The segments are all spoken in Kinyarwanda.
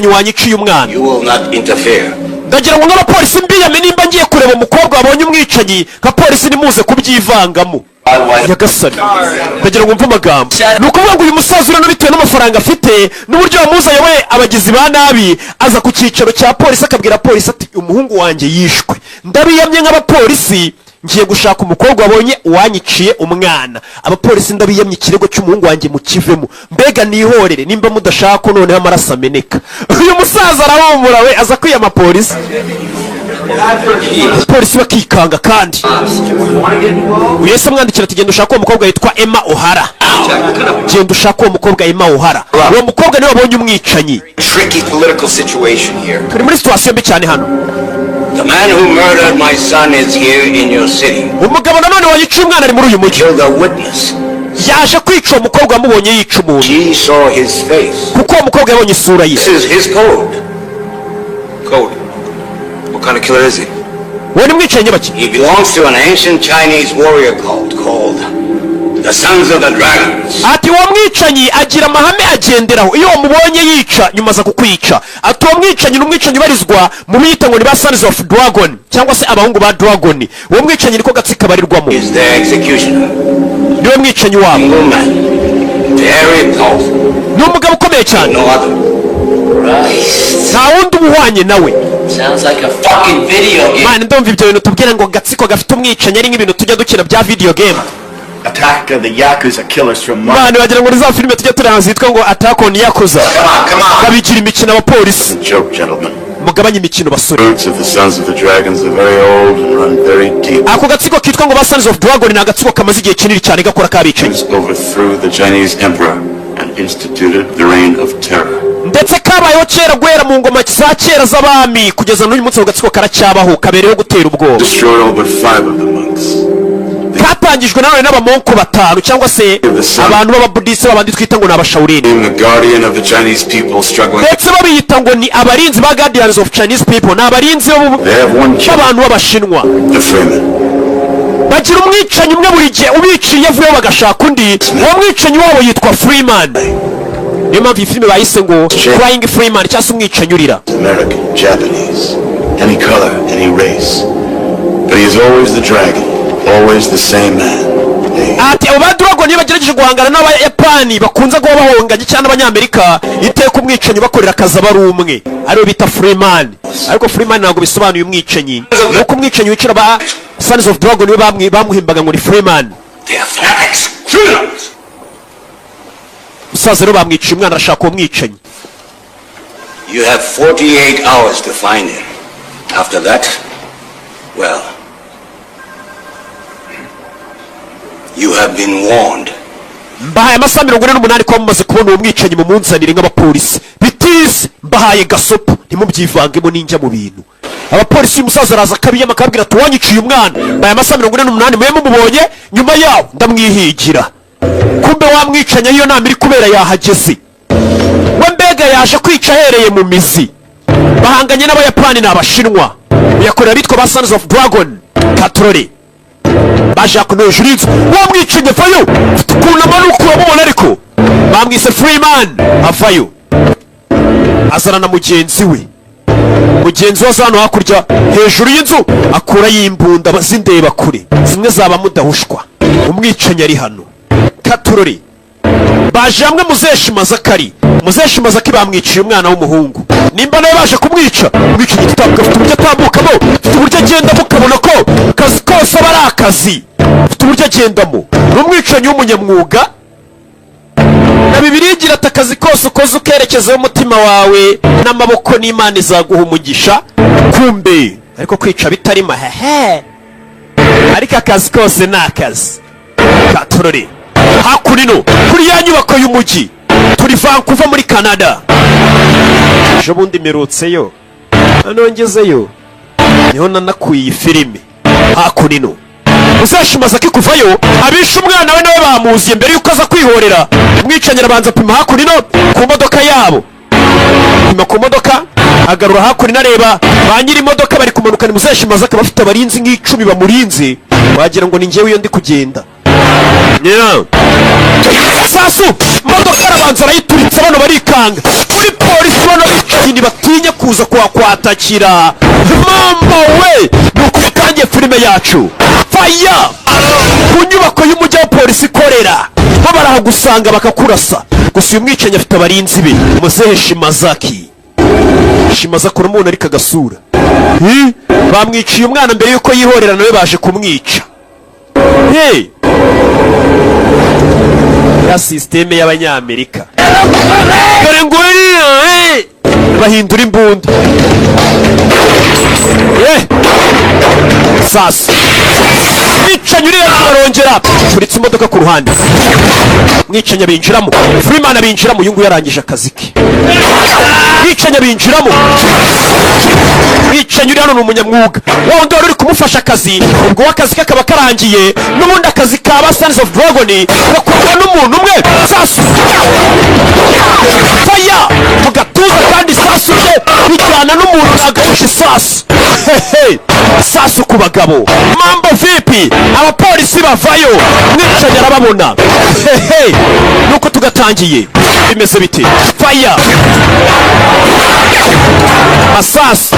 wanyiciye umwana. You will not interfere. Ndagira ngo n'abapolisi mbiyame nimba ngiye kureba umukobwa wabonye umwicanyi nka polisi nimuze kubyivangamo. Yagasani ndagira ngo mve amagambo. Ni ukuvuga ngo uyu musaza urano bitewe n'amafaranga afite n'uburyo wamuzanye we abagizi ba nabi aza ku cyicaro cya polisi akabwira polisi ati umuhungu wanjye yishwe, ndabiyamye nk'abapolisi ngiye gushaka umukobwa wabonye uwanyiciye umwana. Abapolisi ndabiyamye ikirego cy'umuhungu wanjye mukivemo, mbega nihorere nimba mudashaka ko noneho amaraso ameneka. Uyu musaza arahumura we aza kwiyama polisi, polisi bakikanga kandi uyese mwandikira ati genda ushaka uwo mukobwa yitwa Emma O'Hara, genda ushaka uwo mukobwa Emma O'Hara. Uwo mukobwa niwe wabonye umwicanyi. Turi muri situation mbi cyane hano. The man who murdered my son is here in your city. Umugabo nanone wanyiciye umwana ari muri uyu mujyi. Killed a witness. Yaje kwica umukobwa wamubonye yica umuntu. She saw his face. Kuko uwo mukobwa yabonye isura ye. This is his code. Code. What kind of killer is he? Uwo ni mwicanyi baki? He belongs to an ancient Chinese warrior cult called the Sons of the Dragons. Ati uwo mwicanyi agira amahame agenderaho, iyo wamubonye yica nyuma za kukwica. Ati uwo mwicanyi ni umwicanyi ubarizwa mu biyita ngo ni ba Sons of Dragon cyangwa se abahungu ba Dragon. Uwo mwicanyi niko gatsika barirwamo. Is the executioner. Niwe mwicanyi wabo. Very powerful. Ni umugabo ukomeye cyane. No other. Nta wundi umuhwanye nawe. Sounds like a fucking video game. Man, ndumva ibyo bintu tubwira ngo gatsiko gafite umwicanyi ari nk'ibintu tujya dukina bya video game. Attack of the Yakuza killers from Man, bagira ngo za filime tujya tureba zitwa ngo Attack on Yakuza. Come on. Babigira imikino abapolisi. Joke, gentlemen. Mugabanye imikino basore. Roots of the Sons of the Dragons are very old and run very deep. Ako gatsiko kitwa ngo ba Sons of Dragon ni agatsiko kamaze igihe kinini cyane gakora kabicanyi. Overthrew the Chinese emperor and instituted the reign of terror. Ndetse kabayeho kera guhera mu ngoma za kera z'abami kugeza n'uyu munsi agatsiko karacyabaho kabereyeho gutera ubwoba. Destroyed all but 5 of the monks. Katangijwe nanone n'abamonko batanu cyangwa se abantu b'ababudisi babandi twita ngo ni abashaurini. The guardian of the Chinese people struggling. Ndetse babiyita ngo ni abarinzi ba guardians of Chinese people, ni abarinzi b'abantu b'abashinwa. The Freeman. Bagira umwicanyi umwe buri gihe ubiciye avuyeho bagashaka undi. Uwo mwicanyi wabo yitwa Freeman. Niyo mpamvu iyi filime bayise ngo Crying Freeman cyangwa se umwicanyi urira. American, Japanese, any color, any race, but he is always the dragon, always the same man. Ati abo ba Dragon niyo bagerageje guhangana n'abayapani bakunze kuba bahonganye cyangwa abanyamerika iteka umwicanyi bakorera akazi aba ari umwe ariwe bita Freeman. Ariko Freeman ntabwo bisobanuye umwicanyi, nuko umwicanyi wicira ba Sons of Dragon niwe bamuhimbaga ngo ni Freeman. Musaza rero bamwiciye umwana arashaka uwo mwicanyi. You have 48 hours to find him. After that, well, you have been warned. Mbahaye amasaha 48 ko mumaze kubona uwo mwicanyi mu munzanire nk'abapolisi. Bitize mbahaye gasopo ntimubyivangemo ninjya mu bintu. Abapolisi umusaza araza akabiyama akabwira ati wanyiciye umwana. Mbahaye amasaha 48 mwe mumubonye nyuma yawo ndamwihigira. Kumbe wamwicanya iyo nama iri kubera yahageze. We mbega yaje kwica ahereye mu mizi. Bahanganye n'abayapani n'abashinwa. Yakorera bitwa ba Sons of Dragon. Katrori. Baje kunoje urinzi. Wamwicanye fayo. Kuna manuku wabona ariko. Bamwise Freeman. Avayo. Azana na mugenzi we. Mugenzi wa zano hakurya hejuru y'inzu akura yimbunda bazindeba kure. Zimwe zaba mudahushwa. Umwicanye ari hano. Katurori baje hamwe Muzeshima Zakari. Muzeshima Zakari bamwiciye umwana w'umuhungu. Nimba nawe baje kumwica mwica igitambwe afite uburyo atambukamo, afite uburyo agendamo ukabona ko akazi kose aba ari akazi, afite uburyo agendamo. N'umwicanyi w'umunyamwuga na Bibiliya igira ati akazi kose ukoze ukerekezaho umutima wawe n'amaboko n'Imana izaguha umugisha. Kumbe ariko kwica bitari mahehe, ariko akazi kose ni akazi. Katurori hakurino kuri ya nyubako y'umujyi turi Vancouver muri Canada. Ejo bundi merutseyo anongezeyo niho nanakuye iyi filime. Hakurino uzashimaza kikuvayo abisha umwana we nawe bamuziye mbere yuko aza kwihorera. Umwicanye arabanza pima hakurino ku modoka yabo, pima ku modoka agarura hakurino areba ba nyiri imodoka bari kumanuka. Ni Muzeshimaza akaba afite abarinzi nk'icumi bamurinze, wagira ngo ni njyewe iyo ndi kugenda. Sasu modoka arabanza arayituritse bano barikanga. Muri polisi bano ikindi batinya kuza kwakwatakira mama we nuko utangiye filime yacu fire ku nyubako y'umujyi wa polisi ikorera bo barahagusanga bakakurasa gusa uyu mwicanyi afite abarinzi be muzehe Shimazaki akora umuntu ariko agasura bamwiciye umwana mbere yuko yihorera nawe baje kumwica ya sisiteme y'abanyamerika dore ngo bahindura imbunda sasa mwicanyi uriya arongera turitse imodoka ku ruhande mwicanyi abinjiramo Freeman abinjiramo uyu nguyu yarangije akazi ke mwicanyi abinjiramo mwicanyi uri hano ni umunyamwuga wundi wari uri kumufasha akazi ubwo w'akazi ke kaba karangiye n'ubundi akazi ka ba Sons of Dragon gakorwa n'umuntu umwe sasa faya mu gatuza kandi sasu rye bijyana n'umuntu nagahusha isasu sasu ku bagabo mambo vipi abapolisi bavayo mwicanyi arababona nuko tugatangiye bimeze bite faya masasu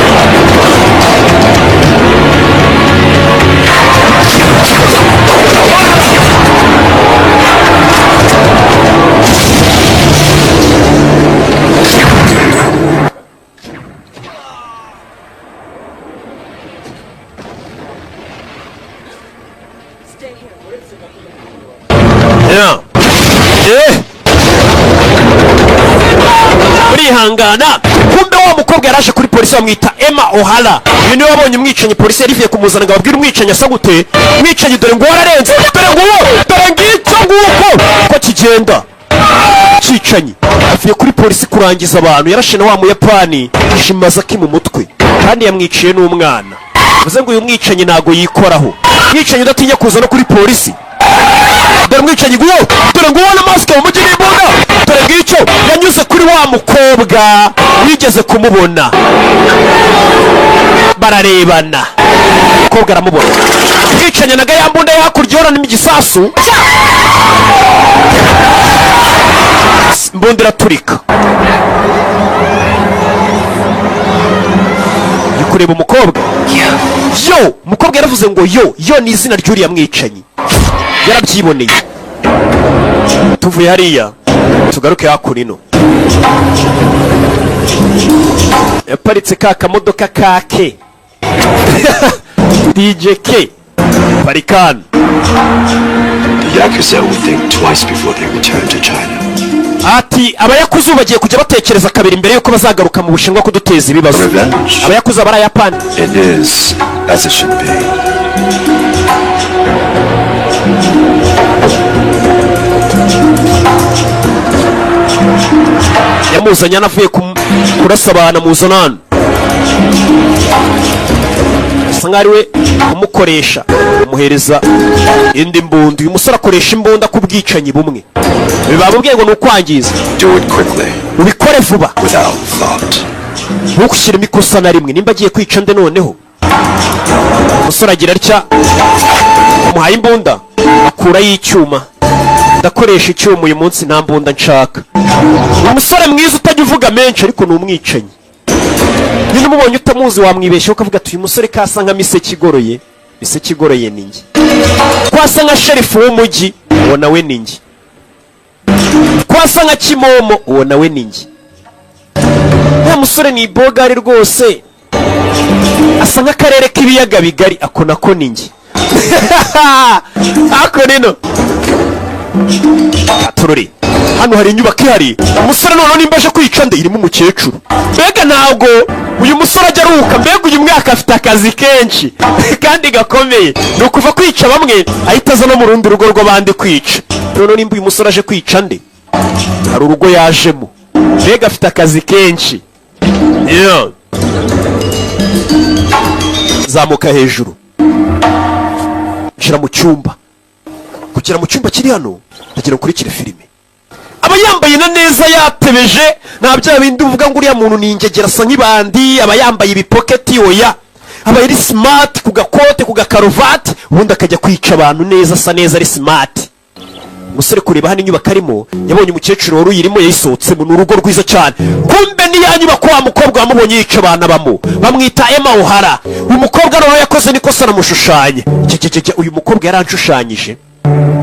urihangana kumbe wa mukobwa yaraje kuri polisi bamwita Emma O'Hara uyu niwe wabonye umwicanyi polisi yari ivuye kumuzana ngo ababwire umwicanyi asa gute umwicanyi dore ngo wararenze dore nguwo dore ngicyo nguko uko kigenda cicanyi avuye kuri polisi kurangiza abantu yarashe na wa muyapani Shimazaki mu mutwe kandi yamwiciye n'umwana bivuze ngo uyu mwicanyi ntago yikoraho mwicanyi udatinya kuza no kuri polisi dore mwicanyi guwo dore nguwo na masike mu mujyi n'imbunda dore ngicyo yanyuze kuri wa mukobwa wigeze kumubona bararebana umukobwa aramubona mwicanyi naga yambunda yo hakurya yorana n'igisasu imbunda iraturika kureba umukobwa yo umukobwa yaravuze ngo yo ni izina ry'uriya mwicanyi yarabyiboneye tuvuye hariya tugaruke hakurino yaparitse ka kamodoka kake DJ K Barikan The Yakuza would think twice before they return to China. ati abayakuza bagiye kujya batekereza kabiri mbere yuko bazagaruka mu Bushinwa kuduteza ibibazo abayakuza barayapana It is as it should be. yamuzanye anavuye kurasa abantu muzanana asa nk'ari we kumukoresha umuhereza indi mbunda uyu musore akoresha imbunda ku bwicanyi bumwe bibabubwiye ngo ni ukwangiza Do it quickly. ubikore vuba Without thought. ntukushyiremo ikosa na rimwe nimba agiye kwica nde noneho umusore agira atya umuhaye imbunda akuraho icyuma ndakoresha icyuma uyu munsi nta mbunda nshaka umusore mwiza utajya uvuga menshi ariko ni umwicanyi niba umubonye utamuzi wamwibeshya ukavuga ati uyu musore kasa nka miseke igoroye miseke igoroye ni njye kwasa nka sherifu w'umujyi uwo nawe ni njye kwasa nka kimomo uwo nawe ni njye uwo musore ni ibogari rwose asa nk'akarere k'ibiyaga bigari ako nako ni njye ako nino turore hano hari inyubako ihari umusore noneho nimba aje kwica nde irimo umukecuru mbega ntabwo uyu musore ajya aruhuka mbega uyu mwaka afite akazi kenshi kandi gakomeye ni ukuva kwica bamwe ahita aza no mu rundi rugo rw'abandi kwica noneho nimba uyu musore aje kwica nde hari urugo yajemo mbega afite akazi kenshi zamuka hejuru shyira mu cyumba kugera mu cyumba kiri hano ndagira ukurikire filime aba yambaye na neza yatebeje nta bya bindi uvuga ngo uriya muntu ni ingegera asa nk'ibandi aba yambaye ibipoketi oya aba ari smart ku gakote ku gakaruvati ubundi akajya kwica abantu neza asa neza ari smart umusore kureba hano inyubako arimo yabonye umukecuru wari uyirimo yayisohotsemo. Ni urugo rwiza cyane. Kumbe ni ya nyubako wa mukobwa wamubonye yica abana bamo bamwita Emma O'Hara. Uyu mukobwa rero yakoze nikosa namushushanya. Uyu mukobwa yaranshushanyije.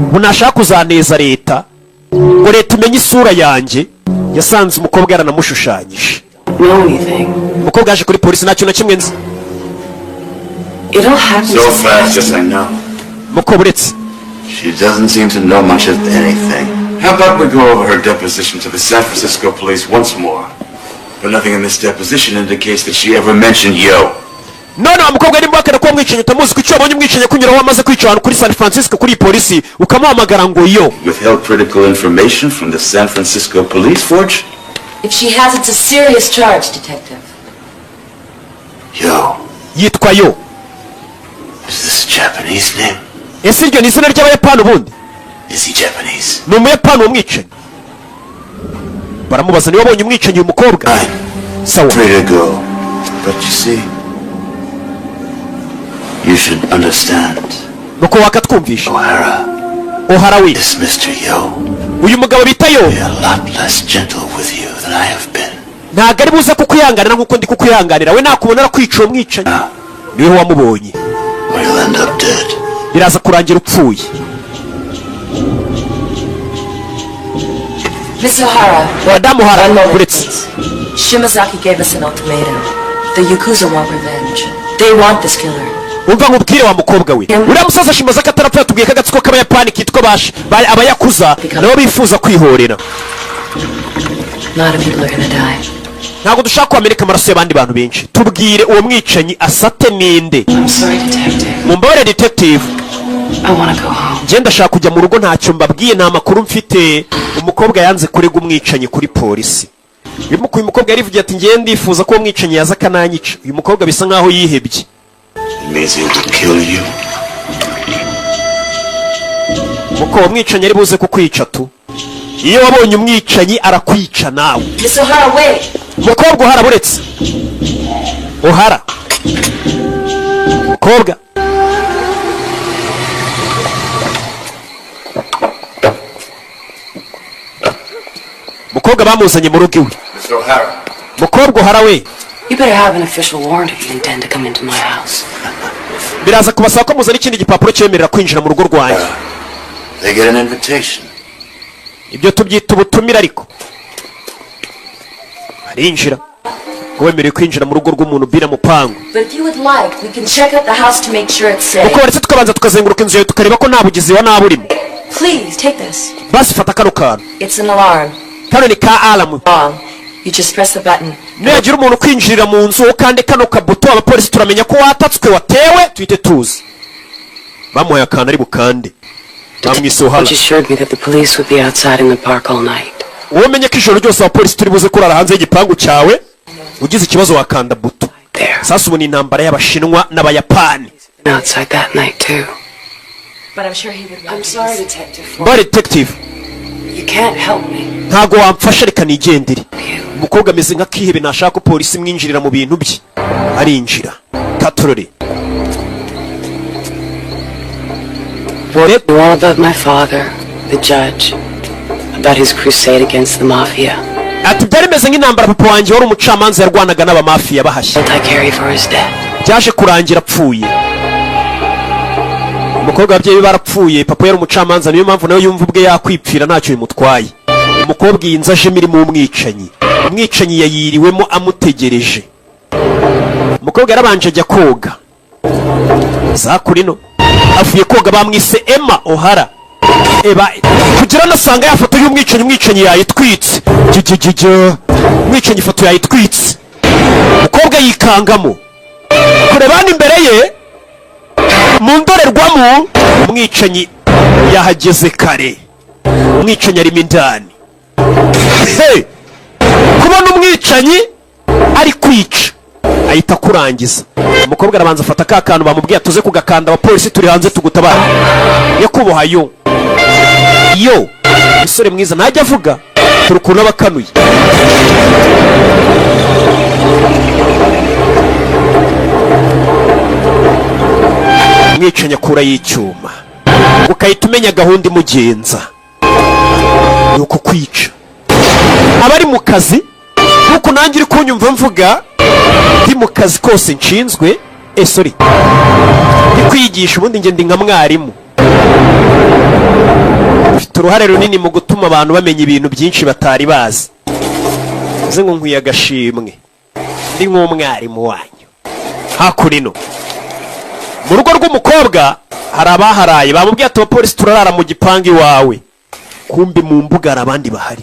Ubu nashaka kuzaneza leta ngo leta imenye isura yanjye. Yasanze umukobwa yaranamushushanyije. Umukobwa yaje kuri polisi ntacyo na kimwe nzi. So fast, yes I know. Mukobwa uretse She doesn't seem to know much of anything. How about we go over her deposition to the San Francisco police once more? But nothing in this deposition indicates that she ever mentioned Yo. none wa mukobwa arimo akana kuba mwicanyi utamuzi ku cyo wabonye umwicanyi kunyuraho wamaze kwica abantu kuri San Francisco kuri polisi ukamuhamagara ngo Yo. Withheld critical information from the San Francisco police force? If she has, it's a serious charge, Detective. Yo. Yitwa Yo. Is this a Japanese name? Ese iryo ni izina ry'abayapani ubundi? Is he Japanese? Ni umuyapani uwo mwicanyi. Baramubaza niba abonye umwicanyi uyu mukobwa. Sawa. Free to go. But you see, you should understand. Nuko wakatwumvisha. O'Hara we. is Mr. Yo. Uyu mugabo bita Yo. Be a lot less gentle with you than I have been. Ntago ari buze kukwihanganira nk'uko ndi kukwihanganira. We nakubona arakwica uwo mwicanyi. Niwe wamubonye. Or you'll end up dead. Biraza kurangira upfuye. Miss O'Hara. Madame O'Hara, uretse. Shimazaki gave us an ultimatum. The Yakuza want revenge. They want this killer. Umva nkubwire wa mukobwa we. Uriya musaza Shimazaki atarapfa yatubwiye ko agatsiko k'abayapani kitwa abayakuza nabo bifuza kwihorera. A lot of people are gonna die. Ntabwo dushaka kwameneka amaraso y'abandi bantu benshi. Tubwire uwo mwicanyi asate ninde. I'm sorry, Detective. Mumbabare detective. I wanna go home. Je ndashaka kujya mu rugo ntacyo mbabwiye nta makuru mfite. Umukobwa yanze kurega umwicanyi kuri polisi. Uyu mukobwa yarivugiye ati ngiye ndifuza ko umwicanyi yaza kananyica. Uyu mukobwa bisa nkaho yihebye. Muko umwicanyi ari buze kukwica tu. Iyo wabonye umwicanyi arakwica nawe. Miss O'Hara, wait. Mukobwa O'Hara buretse. O'Hara. Mukobwa. Mukobwa bamuzanye mu rugo iwe. Mr. O'Hara. Mukobwa O'Hara we. You better have an official warrant if you intend to come into my house. Biraza kubasaba ko muzana ikindi gipapuro cyemerera kwinjira mu rugo rwanjye. They get an invitation. Ibyo tubyita ubutumire ariko. Arinjira. Wemerewe kwinjira mu rugo rw'umuntu bira mupangu. But if you would like, we can check out the house to make sure it's safe. Uko baretse tukabanza tukazenguruka inzu yawe tukareba ko nta bugizi wa nabi urimo. Please, take this. Basi fata kano kantu. It's an alarm. Kano ni ka alarm. Wrong. You just press the button. Niyagira umuntu kwinjirira mu nzu ukande kano kabuto abapolisi turamenya ko watatswe watewe tuhite tuzi. Bamuhaye akantu ari bukande. Bamwise O'Hara. Just assured me that the police would be outside in the park all night. Womenye ko ijoro ryose abapolisi turi buze kurara hanze y'igipangu cyawe. Ugize ikibazo wakanda buto. Sasa ubu ni intambara y'abashinwa n'abayapani. Outside that night too. But I'm sure he would. I'm sorry, Detective. But detective. You can't help me. Ntago wamfasha reka nigendere. Umukobwa ameze nka kihebe nashaka ko polisi mwinjirira mu bintu bye. Arinjira. Katorore. What all about my father, the judge, about his crusade against the mafia. Ati byari meze nk'intambara papa wanjye wari umucamanza yarwanaga n'abamafiya bahashye. Byaje kurangira apfuye. Umukobwa ababyeyi barapfuye papa yari umucamanza niyo mpamvu nawe yumva ubwe yakwipfira ntacyo bimutwaye. Umukobwa yinza aje mirimo umwicanyi. Umwicanyi yayiriwemo amutegereje. Umukobwa yarabanje ajya koga. Zakurino avuye koga bamwise Emma O'Hara. Eba kugira nasanga yafoto y'umwicanyi yayitwitse. Umwicanyi ifoto yayitwitse. Umukobwa yikangamo. Kurebana imbere ye mu ndorerwamo umwicanyi yahageze kare. Umwicanyi arimo indani. Kubona umwicanyi ari kwica ahita kurangiza. Umukobwa arabanza afata ka kantu bamubwiye tuze kugakanda abapolisi turi hanze tugutabara. Yakuboha yo umusore mwiza najya avuga turukuna bakanuye. Umwicanyi akura y'icyuma ukahita umenya gahunda imugenza. ni uko kwica abari mu kazi nkuko nanjye uri kunyumva mvuga ndi mu kazi kose nshinzwe sorry ndi kwigisha ubundi njye ndi nka mwarimu mfite uruhare runini mu gutuma abantu bamenya ibintu byinshi batari bazi uze ngo nkwiye agashimwe ndi nk'umwarimu wanyu hakurino mu rugo rw'umukobwa hari abaharaye bamubwiye ati abapolisi turarara mu gipangu iwawe kumbi mu mbuga hari abandi bahari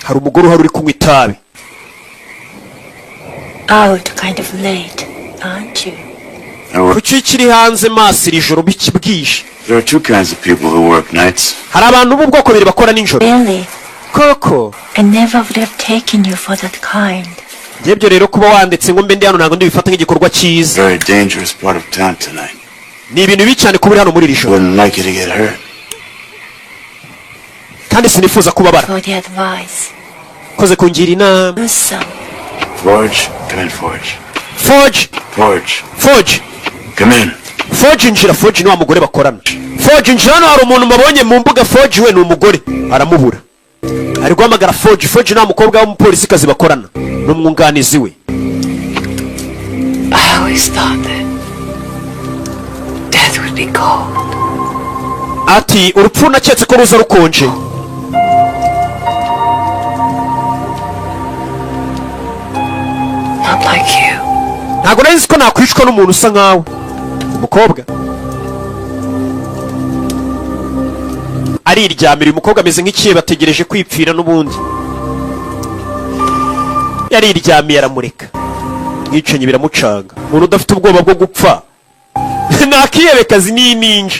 hari umugore uhari uri kunywa itabi Out kind of late, aren't you? kuki kiri hanze maso iri joro bwije There are two kinds of people who work nights. hari abantu b'ubwoko bubiri bakora nijoro Really? koko I never would have taken you for that kind. byebyo rero kuba wanditse ngo mbe ndi hano ntabwo ndibifata nk'igikorwa cyiza Very dangerous part of town tonight. ni ibintu bibi cyane kuba uri hano muri iri joro Wouldn't like you to get hurt. kandi sinifuza kubabara For the advice. koze kungira inama Do some. Forge, come in, Forge. Forge Forge, come in. Forge injira Forge ni wa mugore bakorana Forge injira hano hari umuntu mabonye mu mbuga Forge we ni umugore aramubura ari guhamagara Forge ni wa mukobwa w'umupolisi kazi bakorana n'umwunganizi we I always thought that death would be cold. ati urupfu naketse ko ruza rukonje Not like you. ntabwo nari nzi ko nakwicwa n'umuntu usa nkawe umukobwa ariryamira uyu mukobwa ameze nk'ikiye bategereje kwipfira n'ubundi yariryamiye aramureka mwicanyi biramucanga umuntu udafite ubwoba bwo gupfa nakiyebekazi n'ininja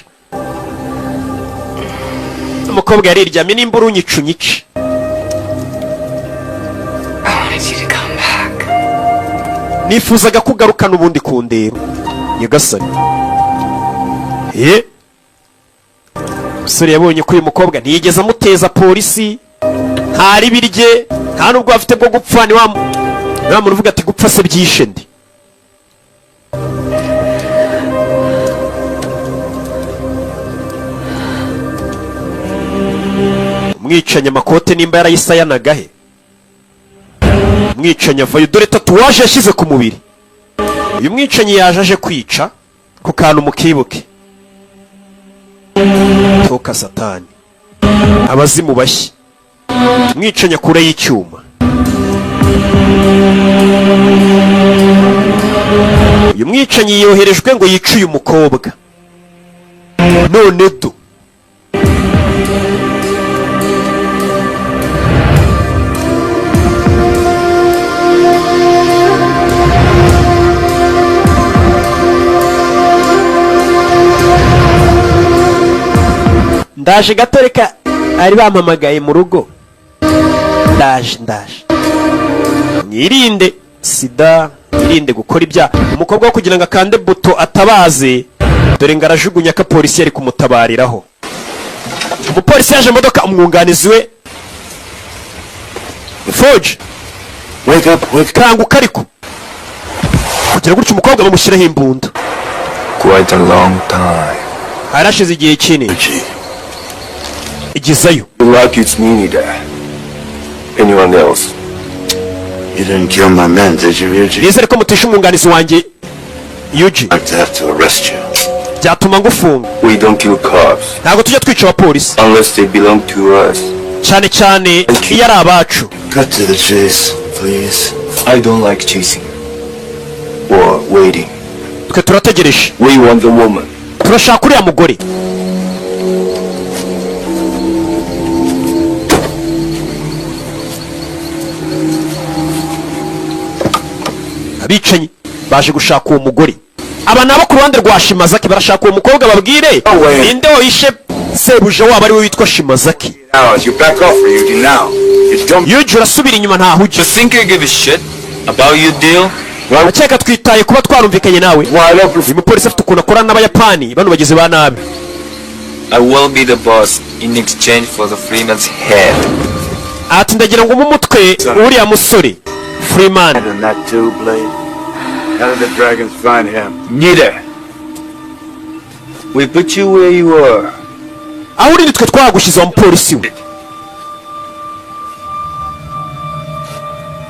umukobwa yariryamiye nimba uri unyica unyice I wanted you to come back. nifuzaga ko ugaruka n'ubundi kundeba nyagasani umusore yabonye ko uyu mukobwa ntiyigeze amuteza polisi ntari birye nta nubwo afite bwo gupfa ni wa muntu uvuga ati gupfa se byishe ndi umwicanyi amakote nimba yarayisayanaga he umwicanyi avayo dore tatuwaje yashyize ku mubiri uyu mwicanyi yaje aje kwica ku kantu mukibuke toka satani abazimu bashya umwicanyi akureho icyuma uyu mwicanyi yoherejwe ngo yice uyu mukobwa none do ndaje gato reka ari bampamagaye mu rugo ndaje mwirinde sida mwirinde gukora ibyaha umukobwa wo kugira ngo akande buto atabaze dore ngo arajugunya ko polisi yari kumutabariraho umupolisi yaje imodoka umwunganizi we Forge Wake up. kanguka ariko kugira gutyo umukobwa bamushyiraho imbunda Quite a long time. harashize igihe kinini igizayo Like it's me there. Anyone else? You didn't kill my men, did you, Ryuji? nizere ko mutisha umwunganizi wanjye Yuji I'd have to arrest you. byatuma ngufunga We don't kill cops ntabwo tujya twica abapolisi unless they belong to us. cyane cyane iyo ari abacu Cut to the chase, please. I don't like chasing or waiting. twe turategereje We want the woman. turashaka uriya mugore abicanyi baje gushaka uwo mugore aba nabo ku ruhande rwa Shimazaki barashaka uwo mukobwa babwire ninde wahishe sebuja wabo ari we witwa Shimazaki Now, you back off, Ryuji, now. You don't... Yuji urasubira inyuma ntaho ujya think I give a shit about your deal? akeka twitaye kuba twarumvikanye nawe Why don't uyu mupolisi afite ukuntu akorana n'abayapani bano bagizi ba nabi I will be the boss in exchange for the Freeman's head. ati ndagira ngo umutwe uriya musore Freeman And that too, Blade? How did the dragons find him? Neither. We put you where you are. aho uri nitwe twagushyize wa mupolisi we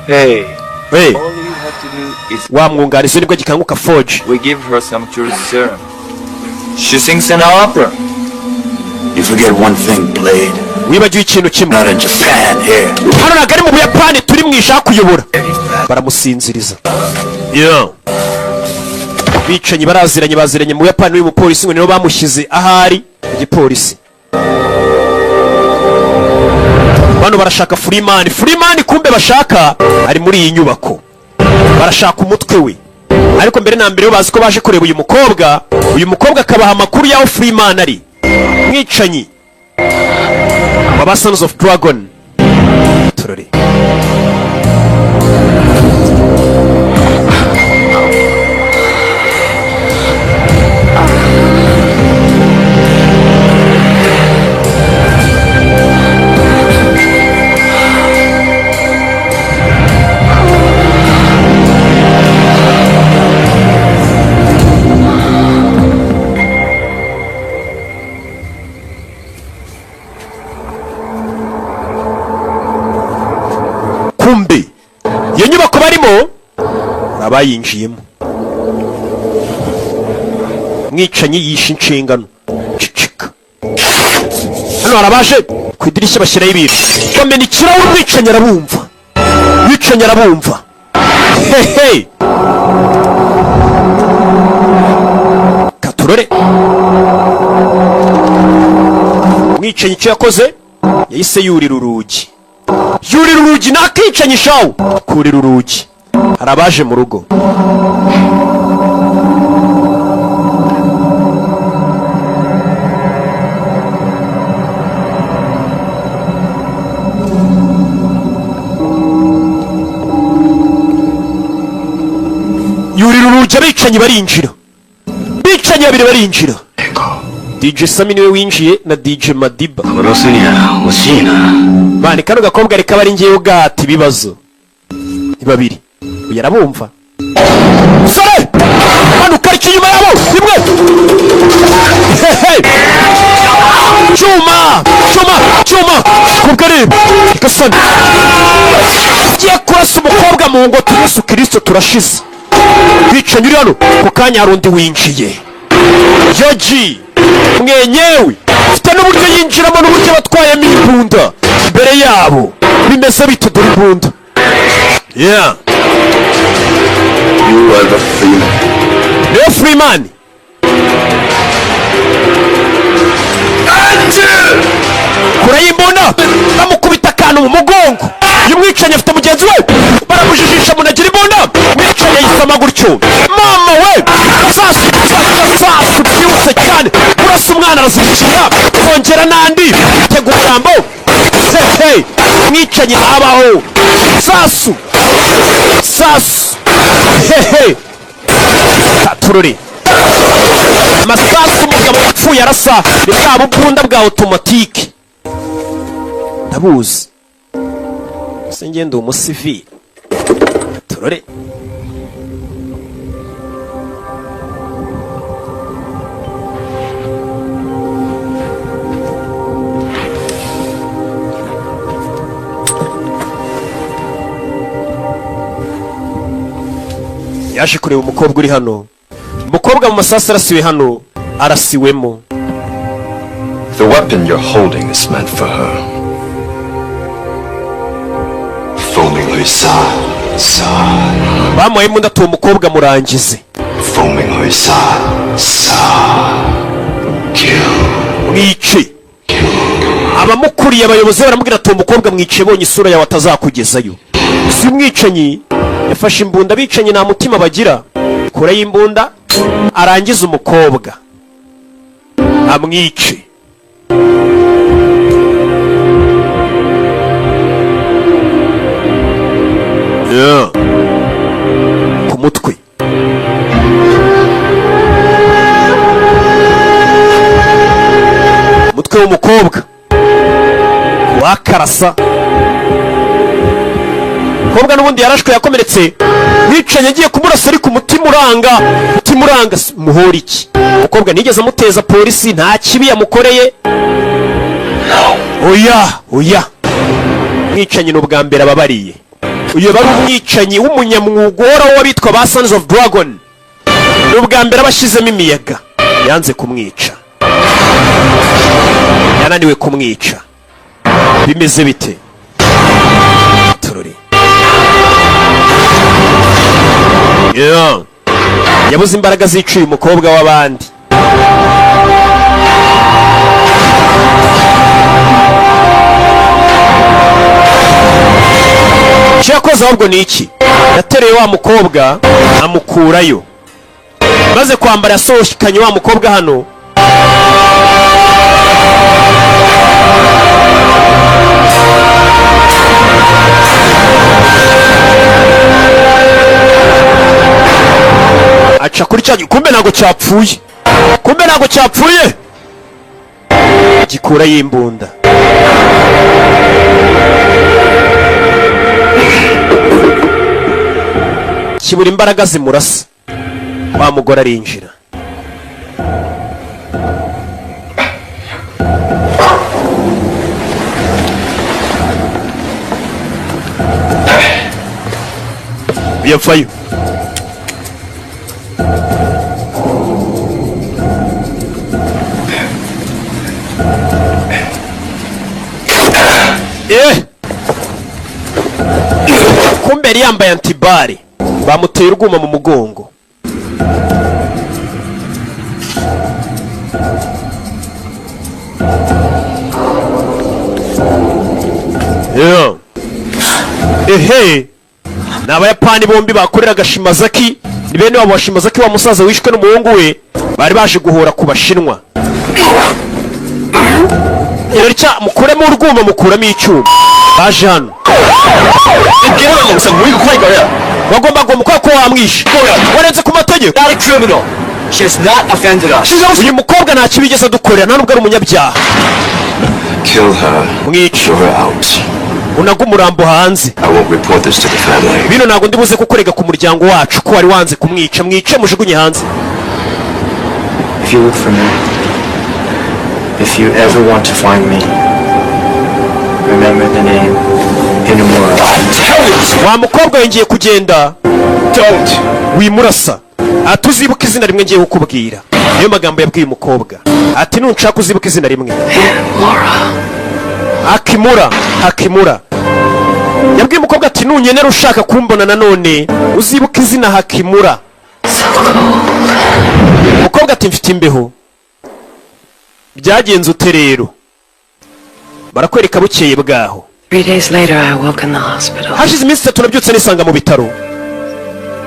Hey, Hey, all you have to do is wa mwunganizi nibwo gikanguka Forge. we give her some cure serum. She sings an opera. You forget one thing, Blade. Wibagiwe ikintu kimwe. Not in Japan here. Hano ntabwo ari mu Buyapani turi mu ishaka kuyobora. Baramusinziriza. Yo. Bicanyi baziranye mu Buyapani n'uyu mupolisi ngo nibo bamushyize ahari igipolisi. Bano barashaka Freeman. Freeman kumbe bashaka ari muri iyi nyubako. Barashaka umutwe we. Ariko mbere na mbere bazi ko baje kureba uyu mukobwa akabaha amakuru yaho Freeman ari. Mwicanyi Baba Sons of Dragon. Turore. Kumbe iyo nyubako barimo abayinjiyemo. Mwicanyi yishe inshingano. Cicika. Hano harabaje ku idirishya bashyiraho ibintu. Bamena ikirahure umwicanyi arabumva. Mwicanyi arabumva. Hehe. Katurore. Mwicanyi icyo yakoze yahise yurira urugi. Yurira urugi nakicanye shawo kurira urugi. Harabaje mu rugo. Yurira urugi abicanyi barinjira. Bicanyi babiri barinjira. DJ Sami niwe winjiye na DJ Madiba. Mani kano gakobwa reka bari ngiye ugata ibibazo. Ni babiri. Uyu arabumva. Sare! Manu kariki nyuma yabo. Imwe. Chuma. Kubgari. Ikasana. Giye kurasa umukobwa mu ngo Yesu Kristo turashize. Bicanyi uri hano ku kanya harundi winjiye. Yoji. Mwenyewe ufite n'uburyo yinjiramo n'uburyo batwayemo imbunda imbere yabo bimeze bitudura imbunda. Yeah. You are the Freeman. Leo Freeman. Kurayimbona bamukubita akantu mu mugongo. Uyu mwicanyi afite mugenzi we baramujijisha munagira imbunda. Mwicanyi yisama gutyo. Mama we sasu byihuse cyane. Urasa umwana arazibukira kongera n'andi tegura ijambo. Hey, mwicanyi abaho. Sasu. Hey. Katururi. Masasu umugabo yapfuye arasa ni bwa bukunda bwa automatique. Ndabuzi. Se ngende umusivili. Turore. Yaje kureba umukobwa uri hano. Umukobwa mu masasa arasiwe hano. Arasiwemo. The weapon you're holding is meant for her. Foaming her sa. Bamuhaye imbunda atuye umukobwa murangize. Foaming her sa. Kill. Mwice. Abamukuriye abayobozi baramubwira atuye umukobwa mwice bonye isura yawe atazakugezayo. Si umwicanyi yafashe imbunda bicanyi nta mutima bagira. Kura y'imbunda arangiza umukobwa. Amwice. Yeah. Ku mutwe. Mutwe w'umukobwa wakarasa. Umukobwa n'ubundi yarashwe yakomeretse. Mwicanyi agiye kumurasa ariko umutima uranga muhora iki. Umukobwa nigeze amuteza polisi nta kibi yamukoreye. Oya. Mwicanyi n'ubwa mbere ababariye. uyu bari umwicanyi w'umunyamwuga uhoraho w'abitwa ba Sons of Dragon. Ni ubwa mbere abashyizemo imiyaga yanze kumwica, yananiwe kumwica. Bimeze bite? Turori yabuze imbaraga ziciye umukobwa w'abandi. Cyakoze ahubwo ni iki? Yatereye wa mukobwa amukurayo, maze kwambara yasohokanye wa mukobwa hano. Aca kuri cya, kumbe ntago cyapfuye, kumbe ntago cyapfuye. Gikura y'imbunda. Kibura imbaraga zimurasa. Wa mugore arinjira. Yapfayo. Kumbe yari yambaye antibari, bamuteye urwuma mu mugongo. Ehe, ni abayapani bombi bakoreraga Shimazaki. Ni bene wabo wa Shimazaki, wa musaza wishwe n'umuhungu we, bari baje guhora ku Bashinwa. Yaricya mukuremo urwuma, mukuramo icyuma. Baje hano. Wagomba gomba ko wamwishe. Warenze ku mategeko. She has not offended us. Uyu mukobwa nta kibigeze dukorera, nta nubwo ari umunyabyaha. Kill her. Mwica. Throw her out. Unaga umurambo hanze. I won't report this to the family. Bino ntago ndibuze kukurega ku muryango wacu ko wari wanze kumwica. Mwice mujugunye hanze. If you look for me, if you ever want to find me, remember the name Inamura. Wa mukobwa yongeye kugenda. Don't. Wimurasa. Atuzibuka izina rimwe ngiye kukubwira. Niyo magambo yabwiye umukobwa. Ati nunshaka uzibuka izina rimwe. Hakimura. Hakimura. Yabwiye umukobwa ati nunyenera ushaka kumbona nanone uzibuka izina Hakimura. Umukobwa ati mfite imbeho. Byagenze ute rero? Barakwereka bukeye bwaho. 3 days later, I woke in the hospital. Hashize iminsi 3 nabyutse nisanga mu bitaro.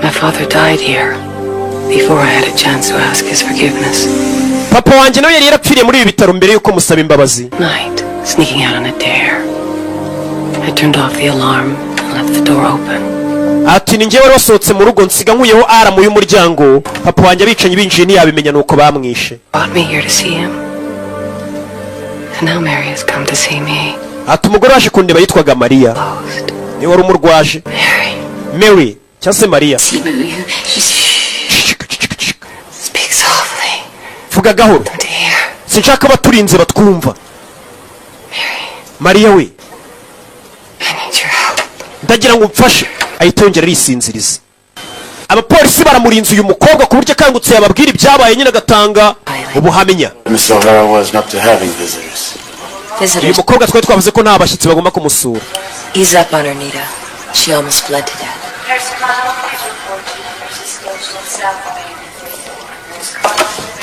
My father died here before I had a chance to ask his forgiveness. Papa wanjye nawe yari yarapfiriye muri ibi bitaro mbere yuko musaba imbabazi. Night, sneaking out on a dare. I turned off the alarm and left the door open. Ati ninjye wari wasohotse mu rugo nsiga nkuyeho aramu y'umuryango. Papa wanjye abicanyi binjiye ntiyabimenya nuko bamwishe. Brought me here to see him. And now Mary has come to see me. Ati umugore waje kundeba yitwaga Maria. Ni wari umurwaje. Mary, cyase Maria. Speak softly. Vuga gahoro. Dear. Sinshaka baturinze batwumva. Maria we. I need your help. Ndagira ngo umfashe. Ahita yongera arisinziriza. Abapolisi baramurinze uyu mukobwa ku buryo kangutse yababwira ibyabaye nyine agatanga ubuhamenya. Miss O'Hara wasn't up to having visitors. Uyu Visitors, mukobwa twari twavuze ko nta bashyitsi bagomba kumusura. ease up on her, Nita. She almost bled to death.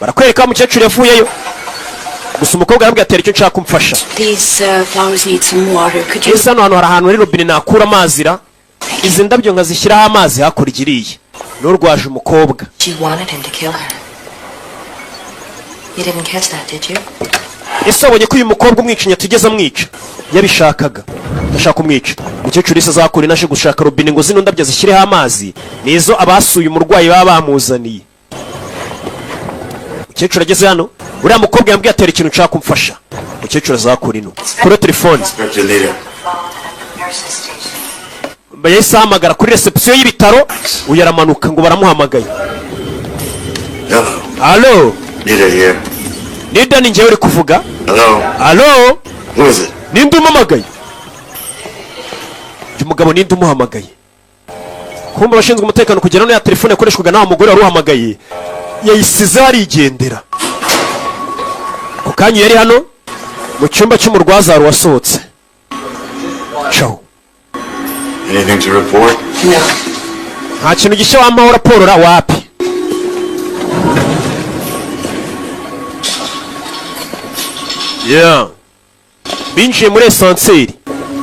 Barakwereka umukecuru yavuyeyo. Gusa umukobwa arabwira ati icyo nshaka kumfasha. These flowers need some water. Could you? Ese hano hantu hari ahantu hari robine nakura amazi ra? Izi ndabyo nkazishyiraho amazi hakurya iriya. N'urwaje umukobwa. She wanted him to kill her. You didn't catch that, did you? Ese wabonye ko uyu mukobwa umwicanyi tugeze amwica? Yabishakaga. Ndashaka kumwica. Umukecuru ise azakura inaje gushaka robine ngo zino ndabyo zishyireho amazi. Nizo abasuye umurwayi baba bamuzaniye. Umukecuru ageze hano. Uriya mukobwa yambwiye atera ikintu nshaka kumfasha. Umukecuru azakura ino. Kuri telefone. Inspector Lita. Yahise ahamagara kuri reception y'ibitaro. Uyu aramanuka ngo baramuhamagaye. Hello. Allo. Lita here. Nida ni njyewe uri kuvuga? Hello. Allo. Who is it? Ninde umuhamagaye? Uyu mugabo ninde umuhamagaye? kumva abashinzwe umutekano kugera ya telefone yakoreshwaga n'awa mugore wari uhamagaye yayisize harigendera. Ako kanya yari hano mu cyumba cy'umurwaza wari wasohotse. Ciao. Anything to report? No. Nta kintu gishya wampaho raporo ra wapi. Yeah. Binjiye muri esanseri.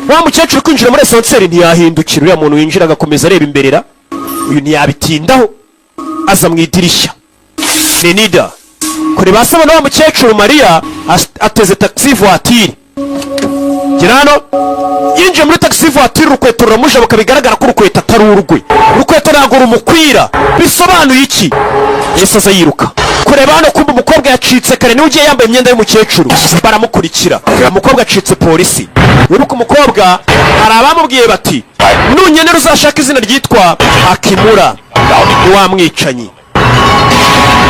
Wa mukecuru kwinjira muri esanseri ntiyahindukira, uriya muntu winjira agakomeza areba imberera. Uyu ntiyabitindaho aza mu idirishya. Nenida kuri basaba na wa mukecuru Maria ateze taxi voiture. Girano yinjiye muri taxi voiture, urukweto ruramujabuka bigaragara ko urukweto atari urwe. Urukweto ntabwo rumukwira. Bisobanuye iki? Yesu aza yiruka kureba hano, kumva umukobwa yacitse kare niwe ugiye yambaye imyenda y'umukecuru. Baramukurikira, umukobwa acitse polisi. Wibuka umukobwa hari abamubwiye bati nunyenera uzashaka izina ryitwa Akimura wamwicanyi.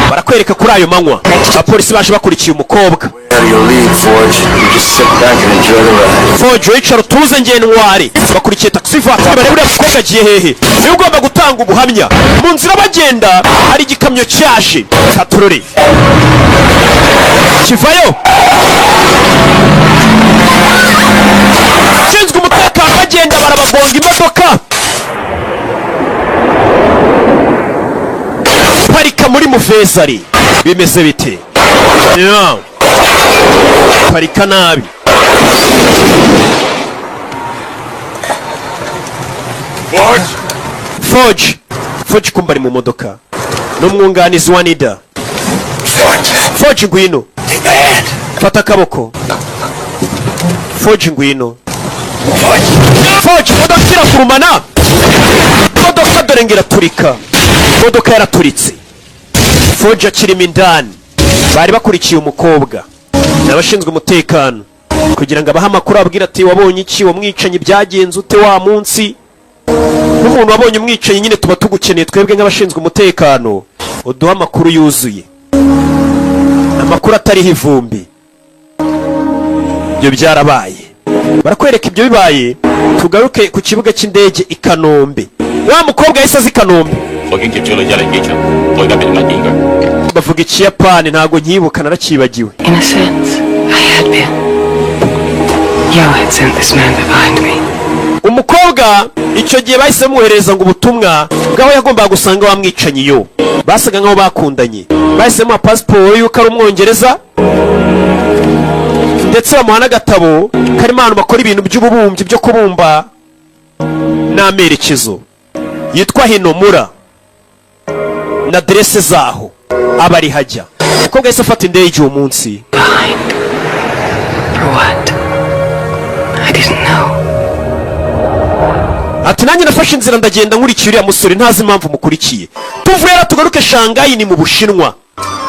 Barakwereka kuri ayo manywa abapolisi baje bakurikiye umukobwa. Forge wicara utuze ngenwari, bakurikiye taxi voiture bareba uriya mukobwa agiye hehe. Niwe ugomba gutanga ubuhamya. Mu nzira bagenda hari igikamyo cyaje katurore kivayo. Shinzwe umutekano bagenda barabagonga imodoka. Parika muri Muvezari bimeze bite? Yeah. Parika nabi. Forge kumba ari mu modoka n'umwunganizi wa Nida. Forge ngwino, fata akaboko. Forge ngwino. Forge modoka irakurumana. Modoka dore ngiraturika. Modoka yaraturitse. Forge akirimo indani. Bari bakurikiye umukobwa n'abashinzwe umutekano kugira ngo abahe amakuru abwira ati wabonye iki, wamwicanyi byagenze ute wa munsi. N'umuntu wabonye umwicanyi nyine tuba tugukeneye twebwe nk'abashinzwe umutekano, uduha amakuru yuzuye, amakuru atariho ivumbi. Ibyo byarabaye, barakwereka ibyo bibaye. Tugaruke ku kibuga cy'indege i Kanombe. Wa mukobwa yahise azi Kanombe. Bavuga Ikiyapani ntago nkibuka, narakibagiwe. In a sense, I had been. Yo had sent this man behind me. Umukobwa icyo gihe bahise bamuhereza ngo ubutumwa bwaho yagombaga gusanga wamwicanyi yo. Basaga nk'aho bakundanye. Bahise bamuha pasiporo y'uko ari Umwongereza, ndetse bamuha n'agatabo karimo abantu bakora ibintu by'ububumbyi byo kubumba n'amerekezo. Yitwa Hinomura na adresse zaho aba ari hajya. Umukobwa yahise afata indege uwo munsi. Behind. For what? I didn't know. Ati nanjye nafashe inzira ndagenda nkurikiye uriya musore, ntazi impamvu mukurikiye. Tuvuye tugaruke Shanghai, ni mu Bushinwa.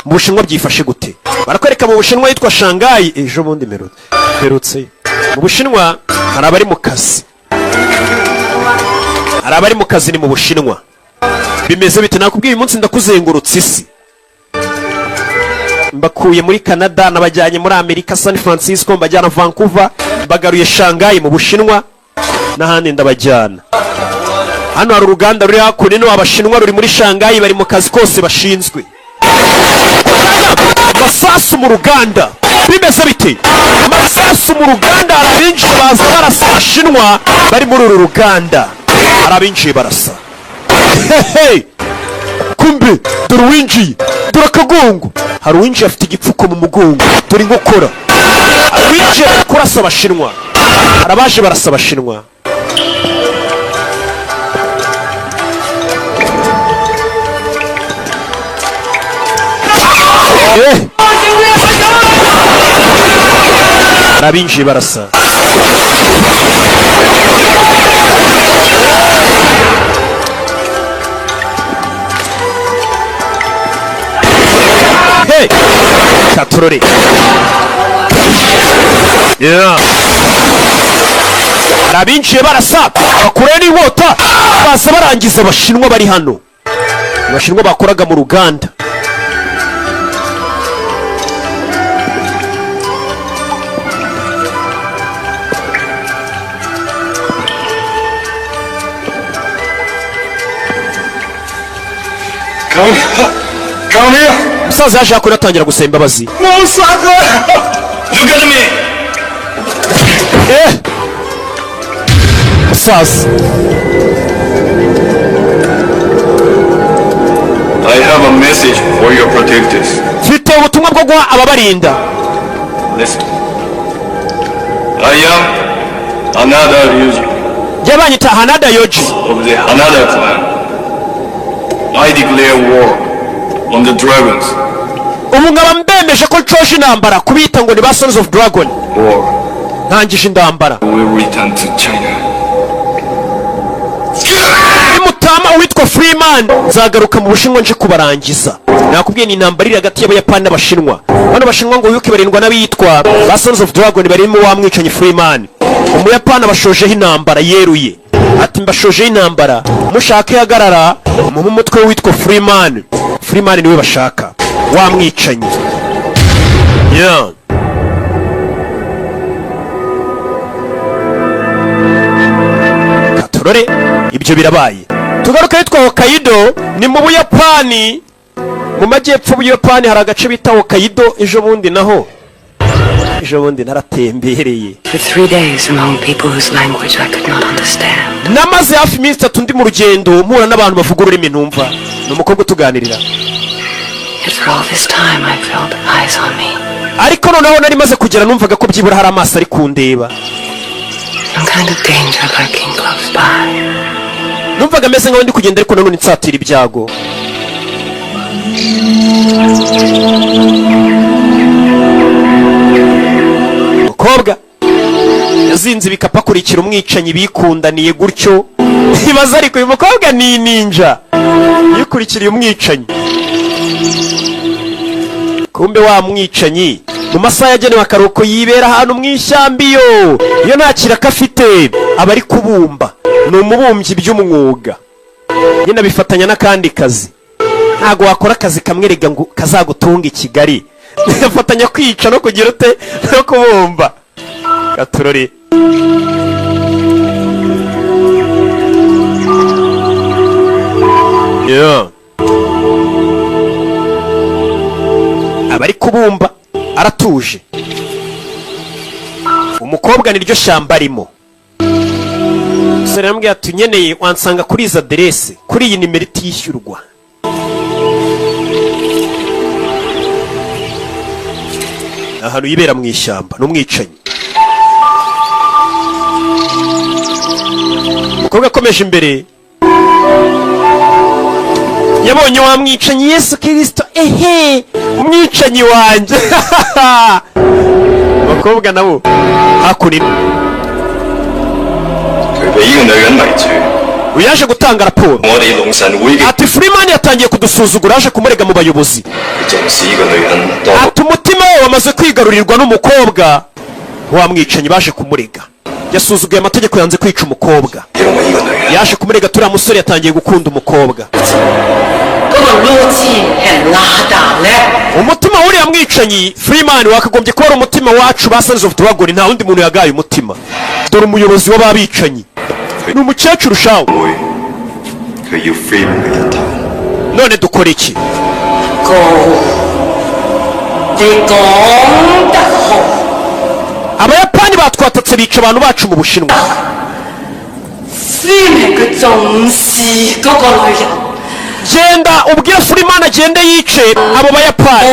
Mu Bushinwa byifashe gute? Barakwereka mu Bushinwa yitwa Shanghai. Ejo bundi merutse. Mu Bushinwa hari abari mu kazi. Hari abari mu kazi ni mu Bushinwa. Bimeze bite? Nakubwiye uyu munsi ndakuzengurutse isi. Mbakuye muri Canada, nabajyanye muri Amerika San Francisco, mbajyana Vancouver, bagaruye Shanghai mu Bushinwa n'ahandi ndabajyana. Hano hari uruganda ruri hakuno abashinwa ruri muri Shanghai, bari mu kazi kose bashinzwe. Masasu mu ruganda bimeze bite? Masasu mu ruganda, arabinjiye baza barasa abashinwa bari muri uru ruganda. Arabinjiye barasa. Hey! Kumbe dore winjiye, dore akagongo. Hari uwinjiye afite igipfuko mu mugongo, dore inkokora. Winjiye kurasa abashinwa. Arabaje barasa abashinwa. Arabinjiye barasa. Hey! Katurore. Yeah. Arabinjiye barasa, bakure n'inkota, baza barangiza abashinwa bari hano. Abashinwa bakoraga mu ruganda. Come here. umusaza yaje hakuna atangira gusaba imbabazi. No, Saka. Look at me. Umusaza. I have a message for your protectors. Mfite ubutumwa bwo guha ababarinda. Listen. I am Hanada Ryuji Yabanyita Hanada Yoji of the Hanada clan. I declare war on the dragons. ubu nkaba mbemeje ko nshoje intambara kubita ngo ni ba Sons of Dragon. War ntangije intambara. will return to China. Imutama uwitwa Freeman nzagaruka mu Bushinwa nje kubarangiza. Nakubwiye ni intambara iri hagati y'Abayapani n'Abashinwa. Bano Bashinwa ngo yuke barindwa n'abitwa ba Sons of Dragon barimo wa mwicanyi Freeman. Umuyapani abashojeho intambara yeruye. Ati mbashojeho intambara mushake hagarara mu mutwe witwa Freeman. Freeman niwe bashaka. Wa mwicanyi. Yeah. Katorore ibyo birabaye. Tugaruka yitwa Hokkaido ni mu Buyapani. Mu majyepfo y'Ubuyapani hari agace bita Hokkaido. Ejo bundi naratembereye. For 3 days among people whose language I could not understand. Namaze hafi iminsi 3 ndi mu rugendo mpura n'abantu bavuga ururimi ntumva. Ni umukobwa utuganirira. Yet for all this time I felt eyes on me. Ariko noneho nari maze kugera numvaga ko byibura hari amaso ari kundeba. Some kind of danger lurking close by. Numvaga meze nkaho ndi kugenda ariko nanone nsatira ibyago. Mukobwa yazinze ibikapu akurikira umwicanyi bikundaniye gutyo. Ibaza ariko uyu mukobwa ni ninja yikurikiriye umwicanyi. Kumbe wa mwicanyi mu masaha yagenewe akaruhuko yibera ahantu mu ishyamba iyo nta kiraka afite aba ari kubumba. Ni umubumbyi by'umwuga nyine abifatanya n'akandi kazi. Ntago wakora akazi kamwerega ngo kazagutunga i Kigali. Afatanya kwica no kugira ute no kubumba. Gaturore yeah. Abari kubumba aratuje. Umukobwa niryo shamba arimo. Sere yambwiye ati nyeneye wansanga kuri izi aderese kuri iyi nimero itishyurwa. Ahantu yibera mu ishyamba n'umwicanyi. Umukobwa akomeje imbere yabonye wa mwicanyi Yesu Kristo. Umwicanyi wanjye. Bakobwa nabo hakurino uyaje gutanga raporo ati Freeman yatangiye kudusuzugura aje kumurega mu bayobozi. Ati umutima we wamaze kwigarurirwa n'umukobwa. Wa mwicanyi baje kumurega yasuzuguye amategeko yanze kwica umukobwa. Yaje kumurega turiya musore yatangiye gukunda umukobwa. Umutima w'uriya mwicanyi Freeman wakagombye kuba ari umutima wacu ba Sons of Dragon. Nta wundi muntu yagaye umutima. Dore umuyobozi w'ababicanyi ni umukecuru shawo. None dukora iki? Abayapani batwatatse bica abantu bacu mu Bushinwa. Genda ubwire Freeman agende yice abo Bayapani.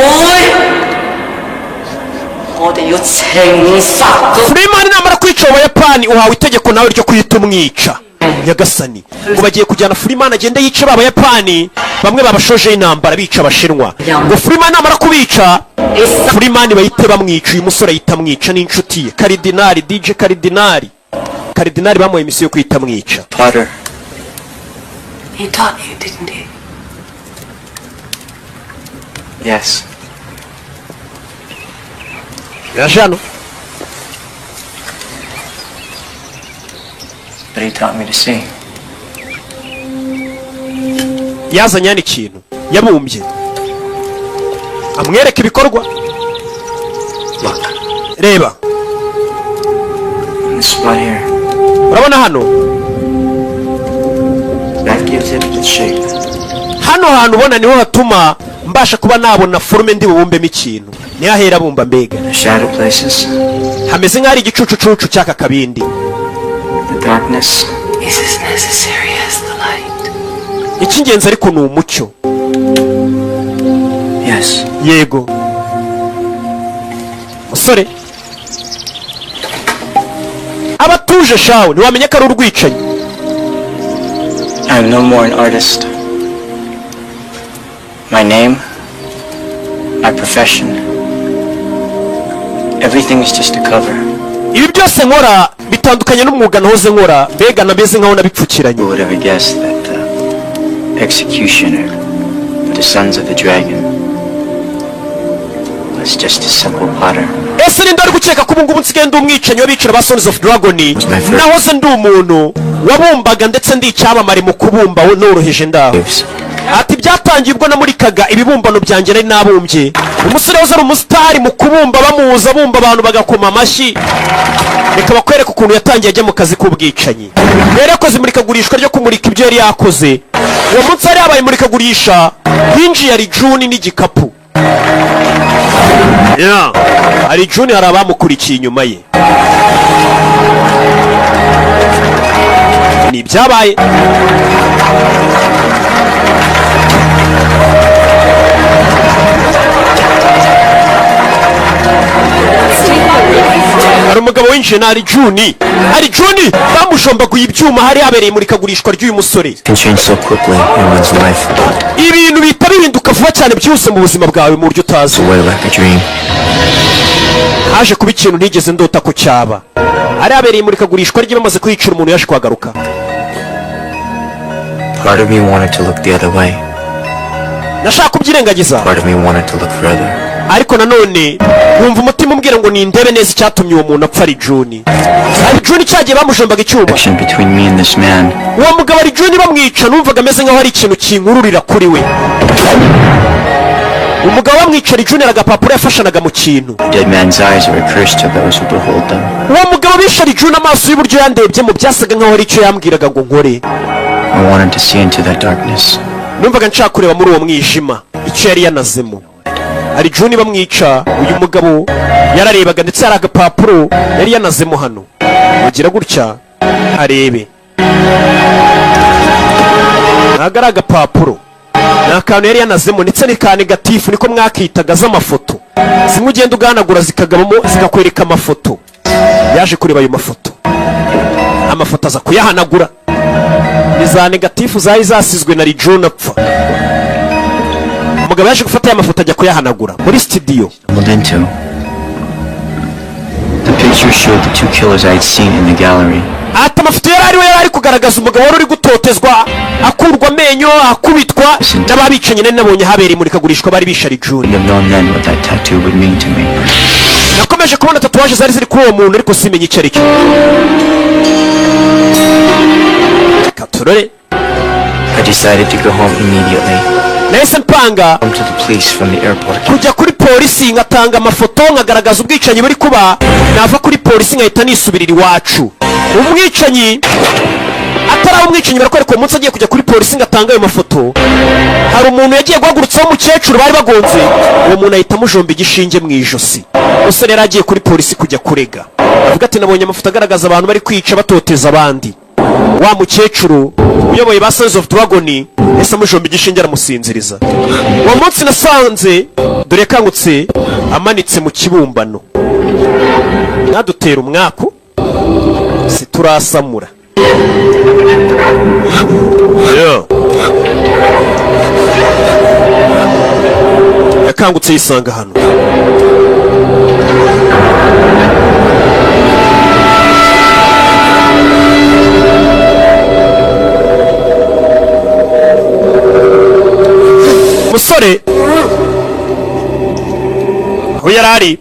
Freeman namara kwica abo Bayapani uhawe itegeko nawe ryo kwita umwica. Nyagasani ngo bagiye kujyana Freeman agende yice aba Bayapani bamwe babashoje intambara bica Abashinwa. Ngo Freeman namara kubica Freeman bahite bamwica. Uyu musore ahita amwica n'inshuti ye Karidinali DJ Karidinali bamuhaye imisiyo yo kwita amwica. Potter. He taught you, didn't he? Yes. Yajano. But he taught me to sing. Yazanye yani ikintu yabumbye amwereka ibikorwa. Look. Reba. This spot here. Urabona hano That gives it its shape. hano hantu ubona niho hatuma mbasha kuba nabona forume ndi bubumbemo ikintu. Niho ahera bumba mbega. The shadow places. Hameze nk'ari igicucucucu cy'aka kabindi. The darkness is as necessary as the light. Icy'ingenzi ariko ni umucyo. Yes. Yego. Musore. Abatuje shawe ntiwamenye ko ari urwicanyi. I'm no more an artist. My name, my profession, everything is just a cover. Ibi byose nkora bitandukanye n'umwuga nahoze nkora, mbega nameze nkaho nabipfukiranye. Who would ever guess that the executioner of the Sons of the Dragon was just a simple potter? Ese ninde ari gukeka ko ubungubu nsigaye ndi umwicanyi w'abicira ba Sons of Dragon? Nahoze ndi umuntu wabumbaga ndetse ndi icyamamare mu kubumba noroheje ndaho. Ati byatangiye ubwo namurikaga ibibumbano byanjye nari nabumbye. Umusore waza ari umusitari mu kubumba, bamuza bumba abantu bagakoma amashyi. Reka bakwereka ukuntu yatangiye ajya mu kazi k'ubwicanyi. Rero yakoze imurikagurishwa ryo kumurika ibyo yari yakoze. Uwo munsi yari yabaye imurikagurisha, hinjiye ari June n'igikapu. Ari June hari abamukurikiye inyuma ye. Ni byabaye. Hari umugabo winjiye na ari June. Ari June bamushombaguye ibyuma hari habereye imurikagurishwa ry'uyu musore. Ibintu bita bihinduka vuba cyane byose mu buzima bwawe mu buryo utazi. Haje kuba ikintu ntigeze ndota ko cyaba. Hari habereye imurikagurishwa rye bamaze kwicira umuntu yaje kwagaruka. Part of me wanted to look the other way. Nashaka kubyirengagiza. Part of me wanted to look further. Ariko nanone numva umutima umbwira ngo nindebe neza icyatumye uwo muntu apfa. Ari June. Ari June cyagiye bamushombaga icyuma. Between me and this man. Uwo mugabo ari June bamwica numvaga ameze nkaho hari ikintu kinkururira kuri we. Umugabo bamwica ari June agapapuro yafashanaga mu kintu. Dead man's eyes are a curse to those who behold them. Uwo mugabo bishe ari June amaso y'uburyo yandebye mu byasaga nkaho hari icyo yambwiraga ngo nkore. I wanted to see into that darkness. Numvaga nshaka kureba muri uwo mwijima icyo yari yanazemo. Ari June bamwica, uyu mugabo yararebaga ndetse hari agapapuro yari yanazemo hano. Mugira gutya arebe. Ntago ari agapapuro, ni akantu yari yanazemo ndetse ni ka negatifu niko mwakitaga z'amafoto. Zimwe ugenda uganagura zikagabamo zikakwereka amafoto. Yaje kureba ayo mafoto. Amafoto aza kuyahanagura. Ni za negatifu zari zasizwe na June apfa. Umugabo yaje gufata aya mafoto ajya kuyahanagura muri studio. The picture showed the two killers I had seen in the gallery. Ati amafoto yari ari kugaragaza umugabo wari uri gutotezwa, akurwa amenyo, akubitwa n'ababicanyi nari nabonye habereye imurikagurishwa bari bishe ari June. Nakomeje kubona tatuwaje zari ziri kuri uwo muntu ariko simenye icyo ari cyo. Katurore. I decided to go home immediately. Nahise mpanga to the police from the airport. Kujya kuri polisi ngatanga amafoto nkagaragaza ubwicanyi buri kuba, nava kuri polisi nkahita nisubirira iwacu. Umwicanyi atari umwicanyi barakwereka uwo munsi agiye kujya kuri polisi ngatanga ayo mafoto. Hari umuntu yagiye guhagurutsaho umukecuru bari bagonze, uwo muntu ahita amujomba igishinge mu ijosi. Umusore yari agiye kuri polisi kujya kurega, avuga ati nabonye amafoto agaragaza abantu bari kwica batoteza abandi. Wa mukecuru uyoboye ba Sons of Dragon ese amujomba igishinge aramusinziriza. Uwo munsi nasanze dore kangutse amanitse mu kibumbano. Nadutera umwaku siturasamura. Yakangutse yisanga hano. Musore aho yarari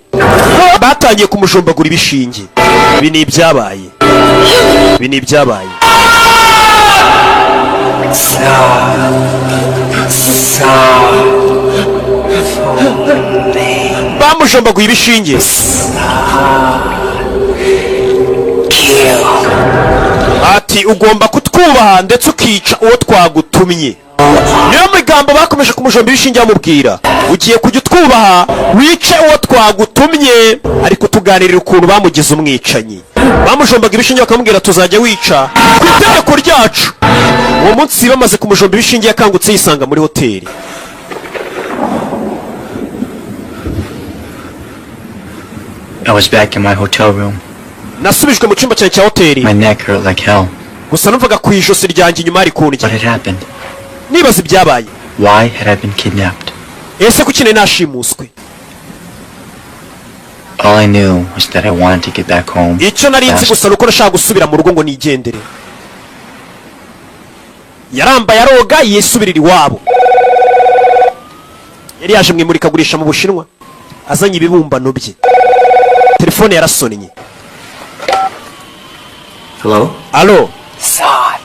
batangiye kumujombagura ibishinge. Ibi ni ibyabaye. Bamujombaguye ibishinge. Ati ugomba kutwa utwubaha ndetse ukica uwo twagutumye. Niyo migambo bakomeje kumujomba ibishinge bamubwira, ugiye kujya utwubaha wice uwo twagutumye, ariko tuganirira ukuntu bamugize umwicanyi. Bamujombaga ibishinge bakamubwira tuzajya wica ku itegeko ryacu. Uwo munsi bamaze kumujomba ibishinge yakangutse yisanga muri hoteli. I was back in my hotel room. Nasubijwe mu cyumba cyanjye cya hoteli. My neck hurt like hell. Gusa numvaga ku ijosi ryanjye inyuma hari kundya. What had happened? Nibaza ibyabaye. Why had I been kidnapped? Ese kuki nari nashimuswe? All I knew was that I wanted to get back home. Icyo nari nzi gusa nuko nashaka gusubira mu rugo ngo nigendere. Yarambaye aroga yisubirira iwabo. Yari yaje mu imurikagurisha mu Bushinwa, azanye ibibumbano bye. Telefone yarasonnye. Hello? Allo? Son.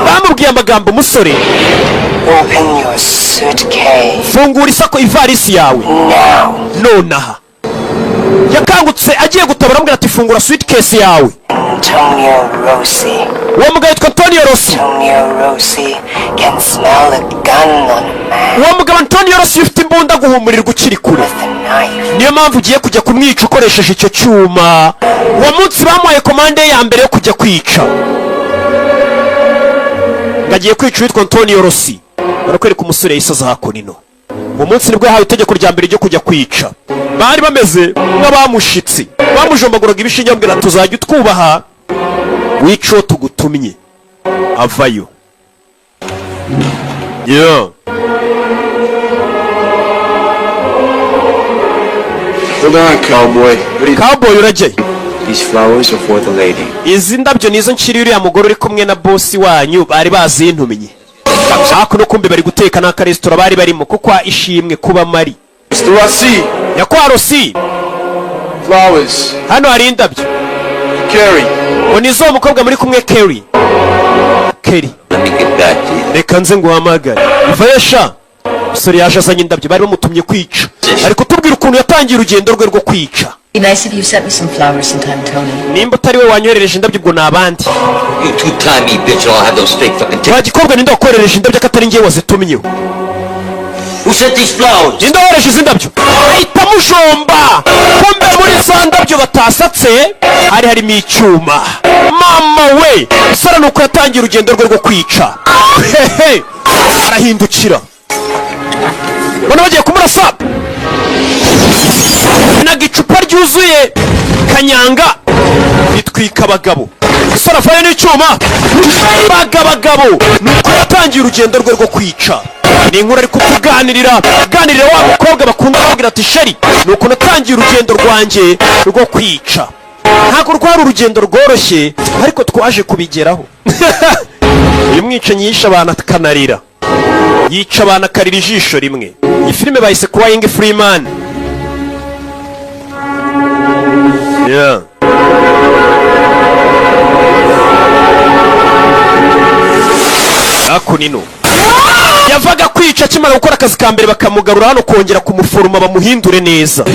Bamubwiye amagambo musore. Open your suitcase. Fungura ivarisi yawe. Now. Nonaha. Yakangutse agiye gutabara ambwira ati fungura suitcase yawe. Antonio Rossi. Uwo mugabo yitwa Antonio Rossi. Antonio Rossi can smell a gun on a man. Uwo mugabo Antonio Rossi ufite imbunda guhumurirwa ukiri kure. With a knife. Niyo mpamvu ugiye kujya kumwica ukoresheje icyo cyuma. Uwo munsi bamuhaye komande ya mbere yo kujya kwica. Ngagiye kwica witwa Antonio Rossi. Barakwereka umusore yisaza hakonino. Uwo munsi nibwo yahawe itegeko rya mbere ryo kujya kwica. Bari bameze nk'abamushitsi. Bamujombaguraga ibishinge bambwira tuzajya utwubaha wica uwo tugutumye. Avayo. Yeah. Hold on, cowboy. Cowboy urajye. These flowers are for the lady. Izi ndabyo nizo nshiri uriya mugore uri kumwe na bosi wanyu bari bazintumiye. Hakuno kumbe bari guteka n'aka resitora bari barimo kuko ishimwe kuba mari. Mr. Rossi. Yakwa Rossi. Flowers. Hano hari indabyo. Carrie. Onizo umukobwa muri kumwe Kerry. Kerry. Let me get back to you. Reka nze nguhamagare. Mvayesha. Musore yaje azanye indabyo bari bamutumye kwica. Ariko tubwira ukuntu yatangiye urugendo rwe rwo kwica. Be nice if you sent me some flowers sometime, Tony. Nimba utari we wanyoherereje indabyo ubwo nabandi. You two-timey bitch, or I'll have those fake fucking tickets. Bagikobwa ninde wakoherereje indabyo katari ngiye wazitumyeho. Who sent these flowers? Ninde wohereje izi ndabyo? Ahita mujomba. Kumbe muri za ndabyo batasatse hari harimo icyuma. Mama we, usara nuko yatangiye urugendo rwe rwo kwica. Hehe. Arahindukira. Bano bagiye kumurasa. Naga icupa ryuzuye kanyanga bitwika abagabo. Usara afanye n'icyuma. Bagabo nuko yatangiye urugendo rwe rwo kwica. Ni inkuru ari kutuganirira wa mukobwa bakunda kugira ati sheri nuko natangiye urugendo rwanjye rwo kwica. Ntabwo rwari urugendo rworoshye ariko twaje kubigeraho. Uyu mwicanyi yisha abantu akanarira, yica abantu akarira ijisho rimwe. Iyi filime bayise Crying Freeman. Yeah. Akunino yavaga kwica akimara gukora akazi ka mbere bakamugarura hano kongera kumuforoma bamuhindure neza.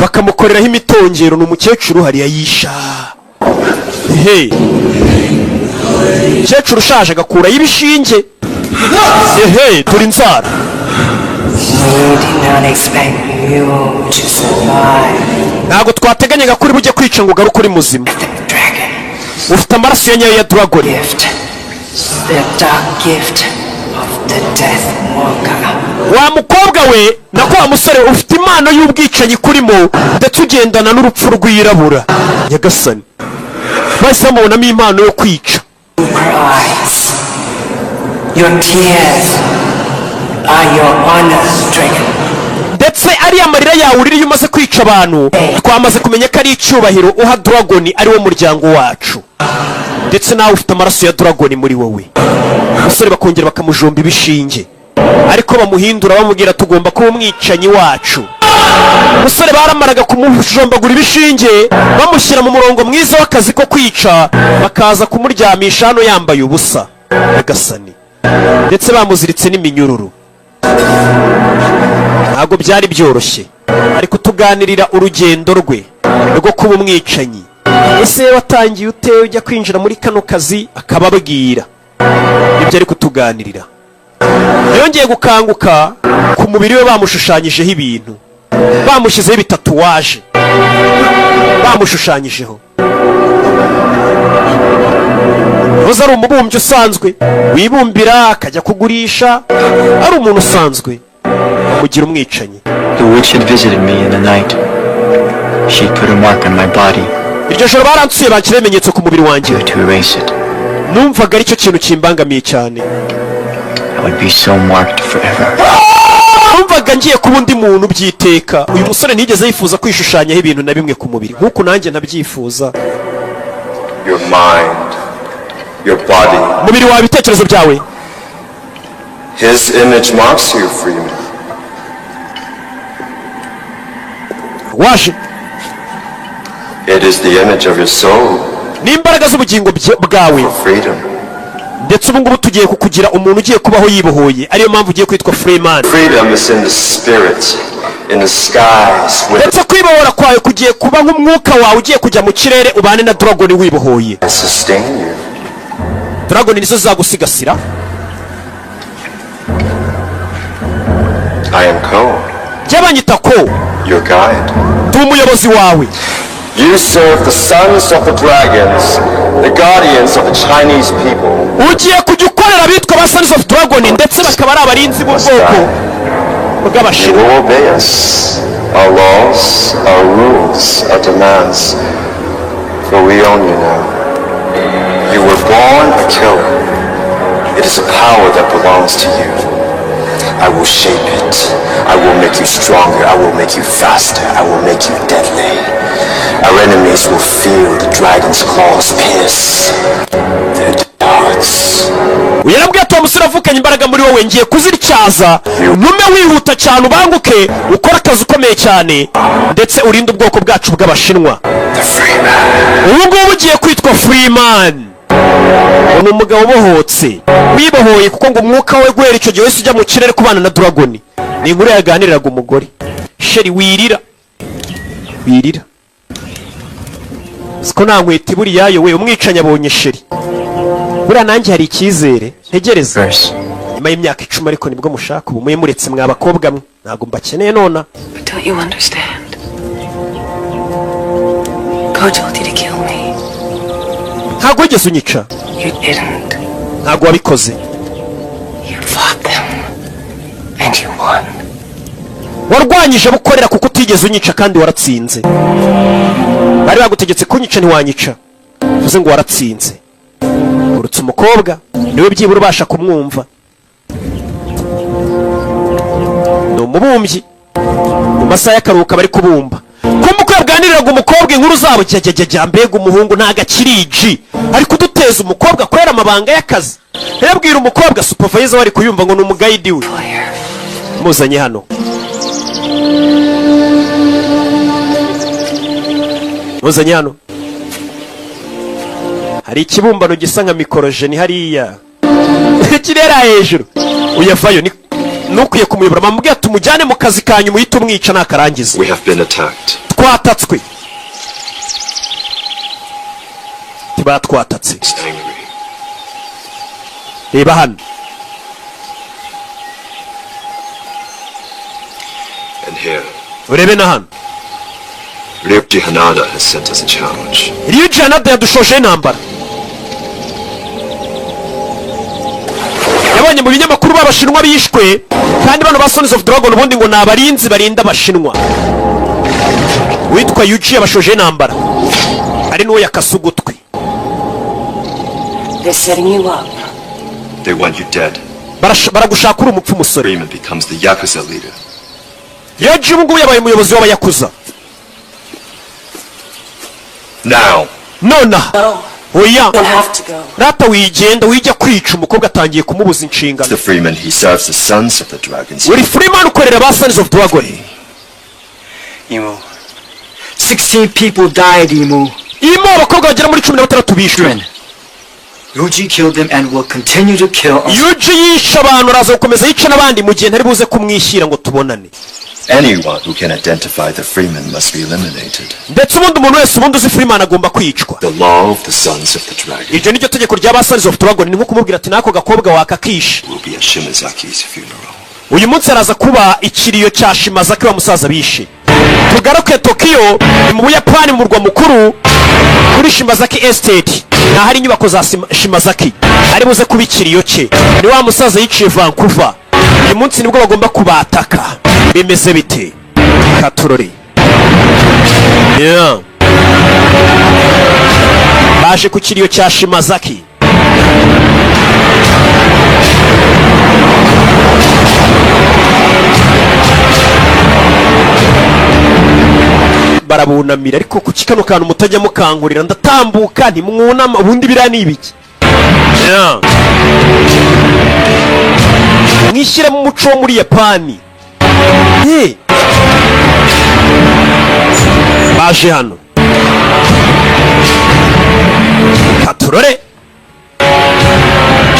Bakamukoreraho imitongero. Ni umukecuru hariya yisha. Hey. Umukecuru ushaje agakuraho ibishinge. Hey, turi inzara. Ntabwo twateganyaga kuri bujye kwica ngo ugaruke uri muzima. Ufite amaraso ya nyayo ya dragon. Wa mukobwa we nako wa musore ufite impano y'ubwicanyi kurimo ndetse ugendana n'urupfu rwirabura. Nyagasani bahise bamubonamo impano yo kwica. Ndetse ariya marira yawe uririye umaze kwica abantu twamaze kumenya ko ari icyubahiro uha dragon ari wo muryango wacu. Ndetse nawe ufite amaraso ya dragon muri wowe. Umusore bakongera bakamujomba ibishinge ariko bamuhindura bamubwira tugomba kuba umwicanyi wacu. Umusore baramaraga kumujombagura ibishinge bamushyira mu murongo mwiza w'akazi ko kwica bakaza kumuryamisha hano yambaye ubusa. Nyagasani ndetse bamuziritse n'iminyururu. ntabwo byari byoroshye, ari kutuganirira urugendo rwe rwo kuba umwicanyi. Ese watangiye ute ujya kwinjira muri kano kazi? Akababwira ibyo ari kutuganirira. Yongeye gukanguka ku mubiri we bamushushanyijeho ibintu, bamushyizeho ibitatuwaje, bamushushanyijeho. Roza ari umubumbyi usanzwe wibumbira akajya kugurisha, ari umuntu usanzwe mugira umwicanyi. The witch had visited me in the night. She put a mark on my body. Iryo joro baransuye banshyira ibimenyetso ku mubiri wanjye. To erase it. Numvaga aricyo kintu kimbangamiye cyane. I would be so marked forever. Numvaga ngiye kuba undi muntu byiteka. Uyu musore ntigeze yifuza kwishushanyaho ibintu na bimwe ku mubiri nk'uko nanjye ntabyifuza. Your mind, your body. Mubiri wawe, ibitekerezo byawe. His image marks you, Freeman. Waje. It is the image of your soul. N'imbaraga z'ubugingo bwawe. Freedom. Ndetse ubu ngubu tugiye kukugira umuntu ugiye kubaho yibohoye, ariyo mpamvu ugiye kwitwa Freeman. Freedom is in the spirit, in the skies. Ndetse kwibohora kwawe kugiye kuba nk'umwuka wawe ugiye kujya mu kirere ubane na Dragon wibohoye. Sustain you. Dragon nizo zagusigasira. I am Ko. Byabanyita Ko. Your guide. Ndi umuyobozi wawe. You serve the sons of the dragons, the guardians of the Chinese people. Ugiye kujya ukorera abitwa ba Sons of Dragon ndetse bakaba ari abarinzi b'ubwoko bw'Abashinwa. You will obey us, our laws, our rules, our demands, for we own you now. You were born a killer. It is a power that belongs to you. I will shape it. I will make you stronger. I will make you faster. I will make you deadly. Our enemies will feel the dragon's claws pierce their darts. Uyarabwiye ati umusore avukanye imbaraga muri wowe, ngiye kuzityaza, ntume wihuta cyane ubanguke ukora akazi ukomeye cyane ndetse urinde ubwoko bwacu bw'Abashinwa. Ubu ngubu ugiye kwitwa Freeman. Ni umugabo ubohotse wibohoye kuko ngo umwuka we guhera icyo gihe wese ujya mu kirere kubana na Dragon. Ni inkuru yaganiriraga umugore. Sheri wirira siko nta nkweto iburi yayo we, umwicanyi abonye Sheri. Buriya nanjye hari icyizere ntegereza nyuma y'imyaka 10 ariko nibwo mushaka ubu muye muretse mwa bakobwa mwe ntabwo mbakeneye nona. But don't you understand? God told you to kill me. Ntabwo wigeze unyica. You didn't. Ntabwo wabikoze. You fought them and you won. Warwanyije bukorera kuko utigeze unyica kandi waratsinze. Bari bagutegetse kunyica ntiwanyica, uvuze ngo waratsinze. Urutse umukobwa niwe byibura ubasha kumwumva. Ni umubumbyi mu masaha y'akaruhuka bari kubumba. Kumbuko yaganiriraga umukobwa inkuru zabo jya mbega umuhungu ntagakiriji ari kuduteza umukobwa kwera amabanga y'akazi. Yabwira umukobwa supervisor wari kuyumva ngo ni umugayidi we. Muzanye hano. Muzanye hano. Hari ikibumbano gisa nka mikorojeni hariya. Kirera hejuru. Uyavayo ni nukwiye kumuyobora bamubwiye tumujyane mu kazi kanyu muhita umwica nakarangiza. We have been attacked. Twatatswe. Twatatse. Reba hano. And here. Urebe na hano. Ryuji Hanada has sent us a challenge. Ryuji Hanada yadushoje intambara. Yabonye mu binyamakuru b'Abashinwa bishwe kandi bano ba Sons of Dragon ubundi ngo nabarinzi barinda Abashinwa. Witwa Yuji yabashoje intambara. Ari nuwo yakasugutwe. They're setting you up. They want you dead. Baragushaka uri umupfu musore. Freeman becomes the Yakuza leader. Yuji ubu yabaye umuyobozi w'Abayakuza. Now. Nona. Oya. You'll have to go. Rata wigenda wijya kwica umukobwa atangiye kumubuza inshingano. The Freeman, he serves the sons of the dragons. Uri Freeman ukorera ba Sons of Dragon. Imo. 16 people died, Imo. Imo abakobwa bagera muri 16 bishwe. Yuji killed them and will continue to kill us. Yuji yishe abantu, araza gukomeza yica n'abandi mu gihe ntari buze kumwishyira ngo tubonane. Anyone who can identify the Freeman must be eliminated. Ndetse ubundi umuntu wese ubundi uzi Freeman agomba kwicwa. The law of the Sons of the Dragon Iryo nicyo tegeko ry'aba Sons of the Dragon, ni nko kumubwira ati nako gakobwa wakakisha. will be at Shimazaki's funeral. Uyu munsi araza kuba ikiriyo cya Shimazaki wa musaza bishe. Tugaruke Tokyo, ni mu Buyapani mu murwa mukuru, kuri Shimazaki Estate. Na hari inyubako za Shimazaki. Ari buze kuba ikiriyo cye. Ni wa musaza yiciye Vancouver. Uyu munsi nibwo bagomba kubataka. Bimeze bite? Katurori. Yeah. Baje ku kiriyo cya Shimazaki. Barabunamira ariko ku kikano kantu mutajya mukangurira, ndatambuka ntimwunama, ubundi biriya ni ibiki? Yeah. Mwishyire mu muco wo muri Yapani. Hey. Baje hano. Katurore.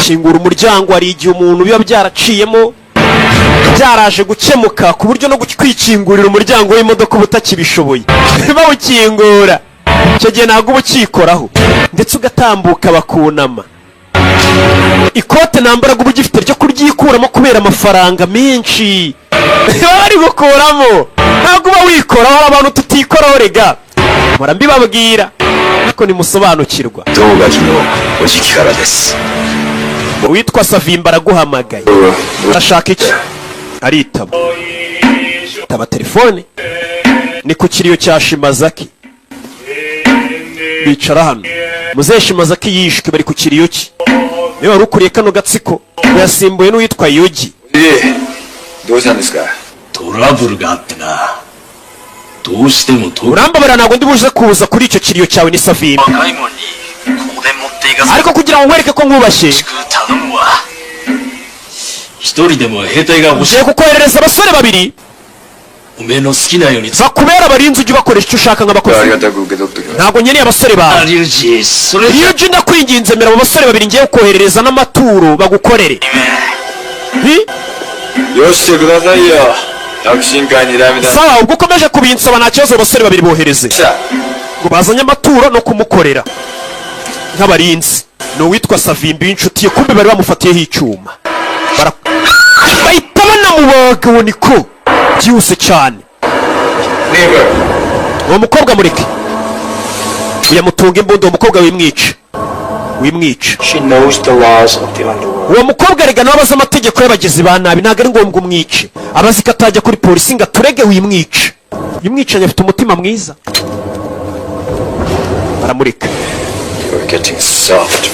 Shingura umuryango, hari igihe umuntu biba byaraciyemo byaraje gukemuka ku buryo no kwikingurira umuryango w'imodoka ubutakibishoboye. Bawukingura icyo gihe ntabwo uba ukikoraho, ndetse ugatambuka bakunama. Ikote nambaraga uba ugifite ryo kuryikuramo kubera amafaranga menshi bari gukuramo, ntabwo uba wikoraho. Hari abantu tutikoraho rega, mpora mbibabwira ariko nimusobanukirwa. Uwitwa Savimba araguhamagaye, arashaka iki? Aritaba. Taba telefone. Ni ku kiriyo cya Shimazaki. Bicara hano. Muzehe Shimazaki yishwe, bari ku kiriyo cye. Niba wari ukuriye kano gatsiko, yasimbuye n'uwitwa Yuji. Urambabara ntabwo ndi buze kuza kuri icyo kiriyo cyawe ni Savimba. Ariko kugira ngo nkwereke ko nkubashye, ugiye kukoherereza abasore babiri bakubera abarinzi, ujye ubakoresha icyo ushaka nk'abakozi. Ntabwo nkeneye abasore bawe. Ryuji ndakwinginze, mera abo basore babiri ngiye kukoherereza n'amaturo bagukorere. Sawa, ubwo ukomeje kubinsaba nta kibazo, abasore babiri bohereze ngo bazanye amaturo no kumukorera nk'abarinzi. Ni uwitwa Savimbi w'inshuti ye, kumbe bari bamufatiyeho icyuma, bahita banamubaga. Uwo niko byihuse cyane. Uwo mukobwa mureke, uyamutunga imbunda. Uwo mukobwa wimwica. She knows the laws of the underworld. Uwo mukobwa rega nawe abazi amategeko y'abagizi ba nabi, ntabwo ari ngombwa umwice. Abazi ko atajya kuri polisi ngo aturege wimwica. Yimwicanye afite umutima mwiza. Baramureka. You're getting soft,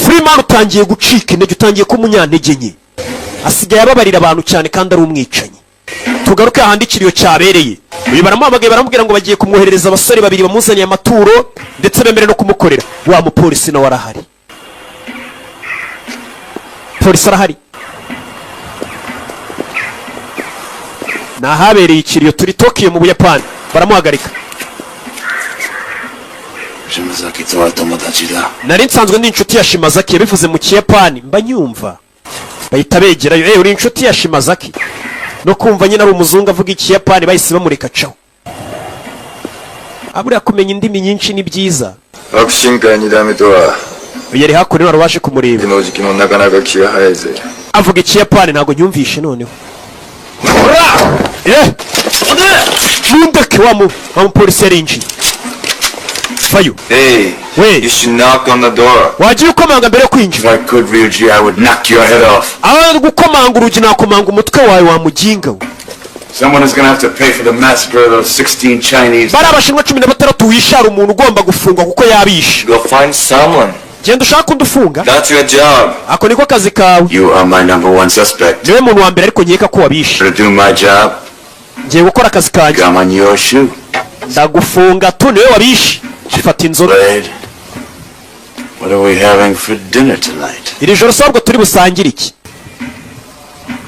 Freeman utangiye gucika intege, utangiye ko umunyantege nke. Asigaye ababarira abantu cyane kandi ari umwicanyi. Tugaruke ahandi ikiriyo cyabereye. Uyu baramuhamagaye baramubwira ngo bagiye kumwoherereza abasore babiri bamuzaniye amaturo ndetse bemere no kumukorera. Wa mupolisi nawe arahari. Polisi arahari. Nahabereye ikiriyo, turi Tokyo mu Buyapani. Baramuhagarika. Nari nsanzwe ndi inshuti ya Shimazaki, yabivuze mu Kiyapani mba nyumva. Bahita begerayo, uri inshuti ya Shimazaki? No kumva nyine ari umuzungu avuga Ikiyapani, bahise bamureka caho. Abura kumenya indimi nyinshi ni byiza. Yari hakurino arabashe kumureba. Avuga Ikiyapani ntabwo nyumvishe noneho. Mundeke wa mupolisi yarinjiye. Fayu. Hey, Wait. You should knock on the door. Wagiye ukomanga mbere yo kwinjira. If I could, Ryuji, I would knock your head off. Aba gukomanga urugi nakomanga umutwe wawe wa muginga we. Someone is gonna have to pay for the massacre of those 16 Chinese. Bari abashinwa 16 wishara umuntu ugomba gufungwa kuko yabishe. Go find someone. Genda ushaka kundufunga. That's your job. Ako niko kazi kawe. You are my number one suspect. Niwe muntu wa mbere ariko nkeka ko wabishe. To do my job. Ngiye gukora akazi kanjye. Come on your shoe. Ndagufunga tu, niwe wabishe. Afata inzoga. What are we having for dinner tonight? Iri joro sabwo turi busangire iki?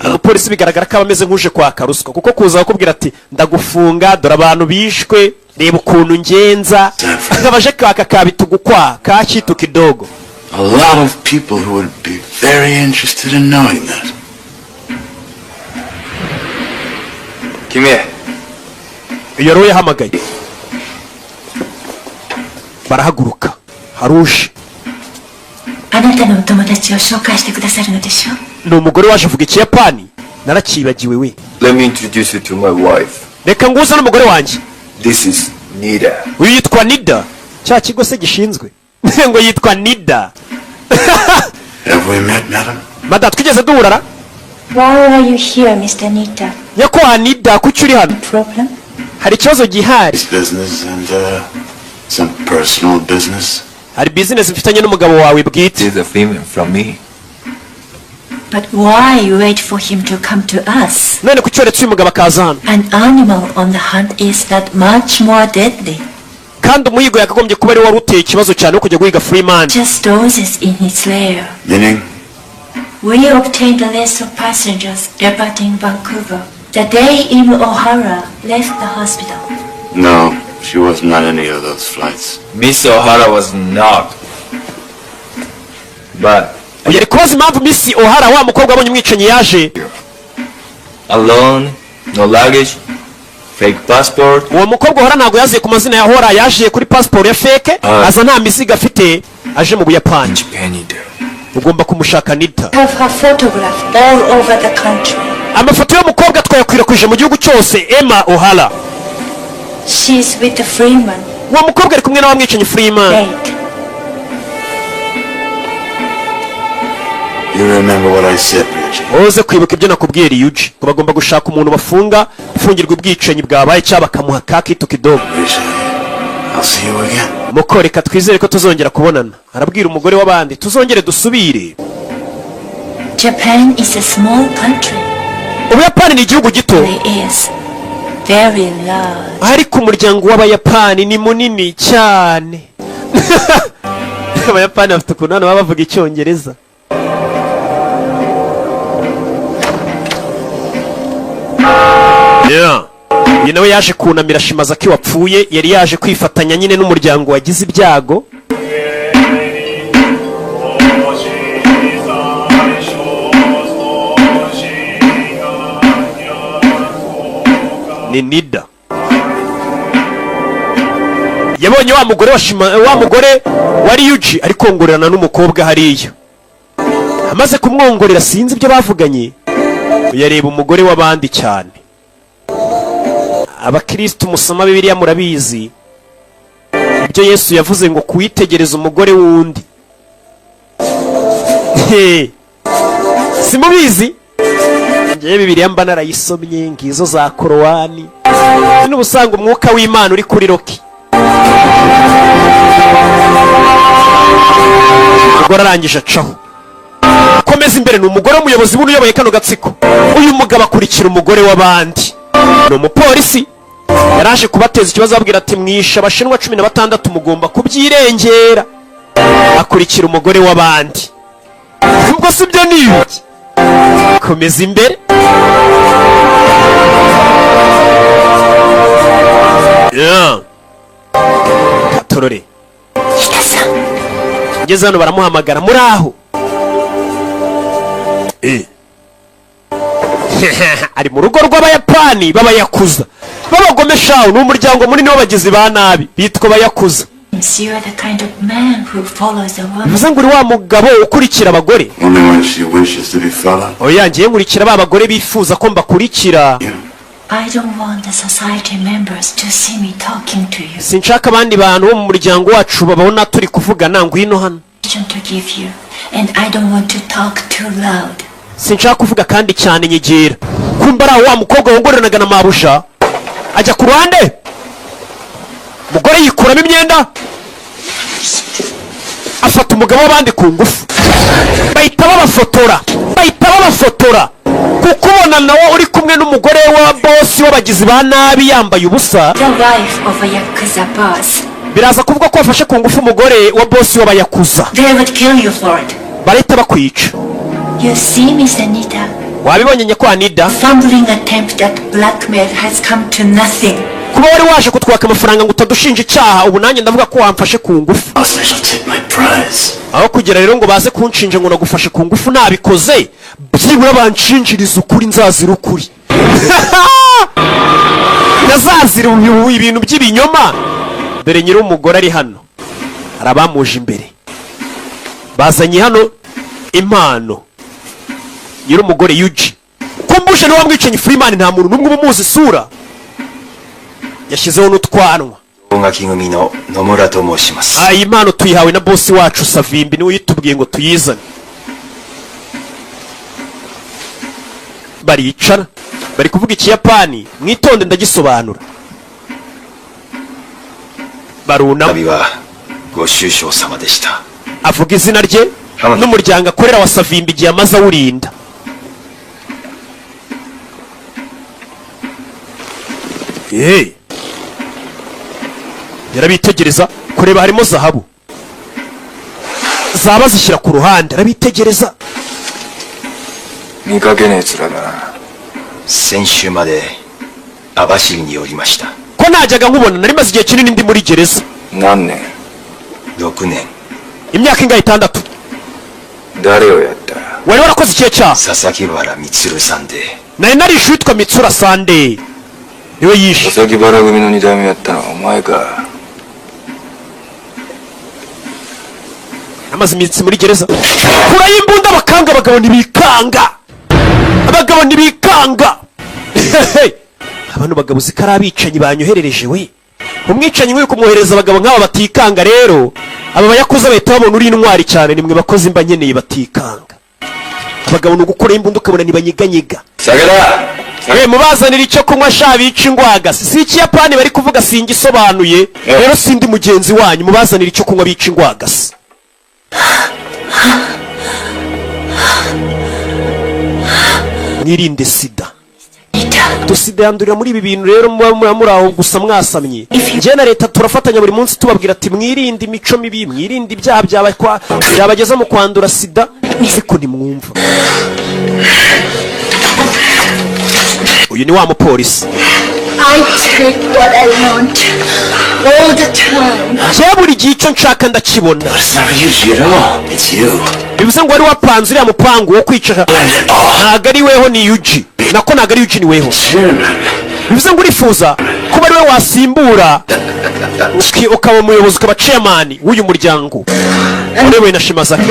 Umupolisi bigaragara ko abameze nkuje kwa karuswa kuko kuza bakubwira ati ndagufunga dore abantu bishwe reba ukuntu ngenza akabaje kaka kabitugukwa kakitu kidogo A lot of people who would be very interested in knowing that. Come here. iyo rero yahamagaye barahaguruka haruje あなたのお友達を紹介してくださるのでしょう。 ni umugore waje avuga ikiyapani narakibagiwe we. Let me introduce you to my wife. reka nguze n'umugore wanjye. This is Nida. uyu yitwa Nida. cya kigo se gishinzwe ngo yitwa Nida. Have we met, madam? Mada twigeze duhurara? Why are you here, Mr. Nita? nyakubahwa Nida kuki uri hano? Problem? hari ikibazo gihari. It's business and some personal business. hari business mfitanye n'umugabo wawe bwite. This is a female from me. But why you wait for him to come to us? none kuki waretse uyu mugabo akaza hano? An animal on the hunt is that much more deadly. kandi umuhigo yakagombye kuba ari wari uteye ikibazo cyane wo kujya guhiga Freeman. Just dozes in his lair. Meaning? We obtained a list of passengers departing Vancouver the day Inu O'Hara left the hospital. No, she wasn't on any of those flights. Miss O'Hara was not. But yari kubaza impamvu Miss O'Hara wa mukobwa abonye umwicanyi yaje. alone, no luggage, fake passport. uwo mukobwa O'Hara ntabwo yaziye ku mazina ya O'Hara, yaje kuri passport ya fake. aza nta misigo afite, aje mu Buyapani. ugomba kumushaka Nita. Have her photographed all over the country. amafoto y'umukobwa twayakwirakwije mu gihugu cyose. Emma O'Hara. She's with the Freeman. uwo mukobwa ari kumwe n'abamwicanyi Freeman. Wait. You remember what I said, Ryuji? uze kwibuka ibyo nakubwiye Ryuji, ko bagomba gushaka umuntu bafunga ufungirwa ubwicanyi bwabaye cyangwa bakamuha ka kitu kidogo. I'll see you again. muko reka twizere ko tuzongera kubonana. arabwira umugore w'abandi tuzongere dusubire. Japan is a small country. Ubuyapani ni igihugu gito, It is very large. ariko umuryango w'abayapani ni munini cyane. abayapani bafite ukuntu hano baba bavuga icyongereza. uyu nawe yaje kunamira Shimazaki wapfuye, yari yaje kwifatanya nyine n'umuryango wagize ibyago. ni Nida. yabonye wa mugore wa mugore wa Ryuji ari kongorerana n'umukobwa hariya. amaze kumwongorera sinzi ibyo bavuganye, yareba umugore w'abandi cyane. abakristo musoma Bibiliya murabizi ibyo Yesu yavuze ngo kuwitegereza umugore wundi. simubizi ngewe Bibiliya mba narayisomye, ngizo za Korowani. n'ubusanga umwuka w'Imana uri kuri Roki. umugore arangije acaho, komeza imbere. ni umugore w'umuyobozi buno uyoboye kano gatsiko. uyu mugabo akurikira umugore w'abandi, ni umupolisi. yaraje kubateza ikibazo ababwira ati mwishe abashinwa 16 mugomba kubyirengera. akurikira umugore w'abandi. ubwo si byo ni ibiki? komeza imbere. katorore ngeze hano baramuhamagara, muri aho? ari mu rugo rw'abayapani b'abayakuza b'abagomeshaho. ni umuryango munini w'abagizi ba nabi bitwa abayakuza. You are the kind of man who follows a woman. bivuze ngo uri wa mugabo ukurikira abagore. Only when she wishes to be followed. oya ngiye nkurikira ba bagore bifuza ko mbakurikira. I don't want the society members to see me talking to you. sinshaka abandi bantu bo mu muryango wacu babona turi kuvugana. ngwino hano. To give you, and I don't want to talk too loud. sinshaka kuvuga kandi cyane nyegera. kumba ari wa mukobwa wongoreranaga na mabusha ajya ku ruhande. umugore yikuramo imyenda afata umugabo w'abandi ku ngufu. bahita babafotora kuko ubona nawe uri kumwe n'umugore wa bosi w'abagizi ba nabi yambaye ubusa. The wife of a Yakuza boss. biraza kuvuga ko wafashe ku ngufu umugore wa bosi w'abayakuza. They would kill you for it. barahita bakwica. You see, Mr. Nita, wabibonye nyakwa Nida? fumbling attempt at blackmail has come to nothing. kuba wari waje kutwaka amafaranga ngo utadushinja icyaha, ubu nanjye ndavuga ko wamfashe ku ngufu. aho kugira rero ngo baze kunshinja ngo nagufashe ku ngufu nabikoze byibura banshinjiriza ukuri nzazira ukuri nazazira ibintu by'ibinyoma dore nyiri umugore ari hano hari abamuje imbere bazanye hano impano nyiri umugore Yuji kumbushe niwe wamwicanyi Freeman nta muntu n'umwe umuzi isura yashyizeho n'utwanwa iyi mpano tuyihawe na bosi wacu Savimbi niwe yitubwiye ngo tuyizane baricara bari kuvuga Ikiyapani mwitonde ndagisobanura barunama avuga izina rye n'umuryango akorera wa Savimbi igihe amaze awurinda yarabitegereza kureba harimo zahabu zaba zishyira ku ruhande arabitegereza ko najyaga nkubona nari maze igihe kinini ndi muri gereza imyaka ingahe 6 wari warakoze ikihe cyaha nari narishe witwa Mitsura Sande niwe yishe amaze iminsi muri gereza kurayo imbunda bakanga abagabo ntibikanga abantu bagabo zikari abicanyi banyoherereje we umwicanyi nk'uyu kumwohereza abagabo nk'aba batikanga rero aba bayakuze bahita babona uri intwari cyane nimwe bakoze imba nkeneye batikanga abagabo ni ugukora imbunda ukabona ntibanyeganyega mubazanira icyo kunywa sha bica ingwaga si Ikiyapani bari kuvuga singisobanuye rero sindi mugenzi wanyu mubazanira icyo kunywa bica ingwaga mwirinde sida dusida yandurira muri ibi bintu rero muba muri aho gusa mwasamye njye na leta turafatanya buri munsi tubabwira ati mwirinde imico mibi mwirinde ibyaha byabageza mu kwandura sida ariko ntimwumva uyu ni wa mupolisi njye buri gihe icyo nshaka ndakibona bivuze ngo wari wapanze uriya mupangu wo kwicara ntago ari weho ni Yuji nako ntago ari Yuji ni weho bivuze ngo urifuza kuba ari we wasimbura ukaba umuyobozi ukaba chairman w'uyu muryango urewe na Shimazaki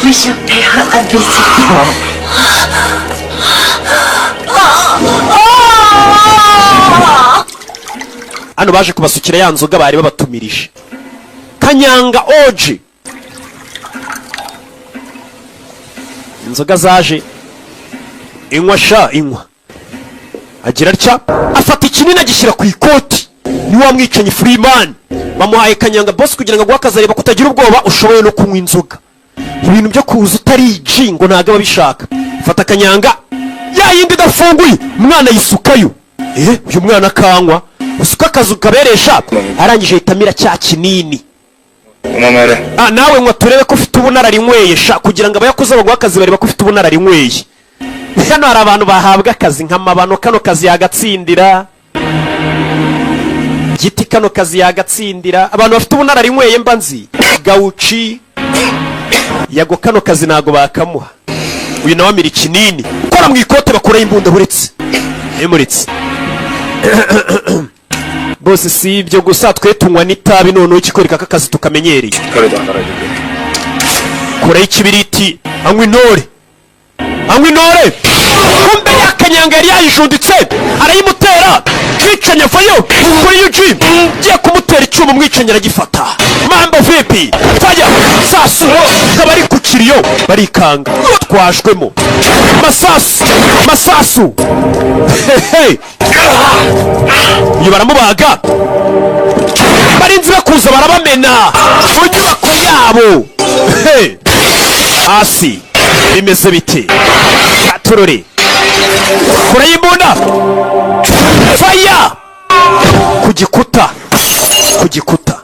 We shall pay her a visit. Hano baje kubasukira ya nzoga bari babatumirije Kanyanga Oji inzoga zaje inywa agira atya afata ikinini agishyira ku ikoti ni wa mwicanyi Freeman bamuhaye Kanyanga boss kugira ngo agwakazareba kutagira ubwoba ushoboye no kunywa inzoga ibintu byo kuza utari G ngo ntago babishaka fata Kanyanga ya yindi dafunguye umwana yisukayo uyu mwana kanywa usuka akazu kaberesha arangije itamira cya kinini nawe ngo turebe ko ufite ubunararinyweye sha kugira ngo abayakuze bagwa akazi bareba ko ufite ubunararinyweye hano hari abantu bahabwa akazi nk'amabano kano kazi yagatsindira giti kano kazi yagatsindira abantu bafite ubunararinyweye mba nzi Gauchi yago kano kazi nago bakamuha uyu nawe amira kinini ukora mu ikote bakora imbunda buretse emuritse bose si ibyo gusa twe tunywa n'itabi none ukikwereka akazi tukamenyereye kora ikibiriti anywa intore kumbe ya Kanyanga yari yayijunditse arayimutera kwicanya vayo kuri Yuji giye kumutera icyuma umwicanya aragifata mambo vipi faya sasu kabari ku kiriyo barikanga twajwemo masasu iyo baramubaga barinzi bakuza barabamena mu nyubako yabo hasi bimeze biti aturore kure y'imbunda faya ku gikuta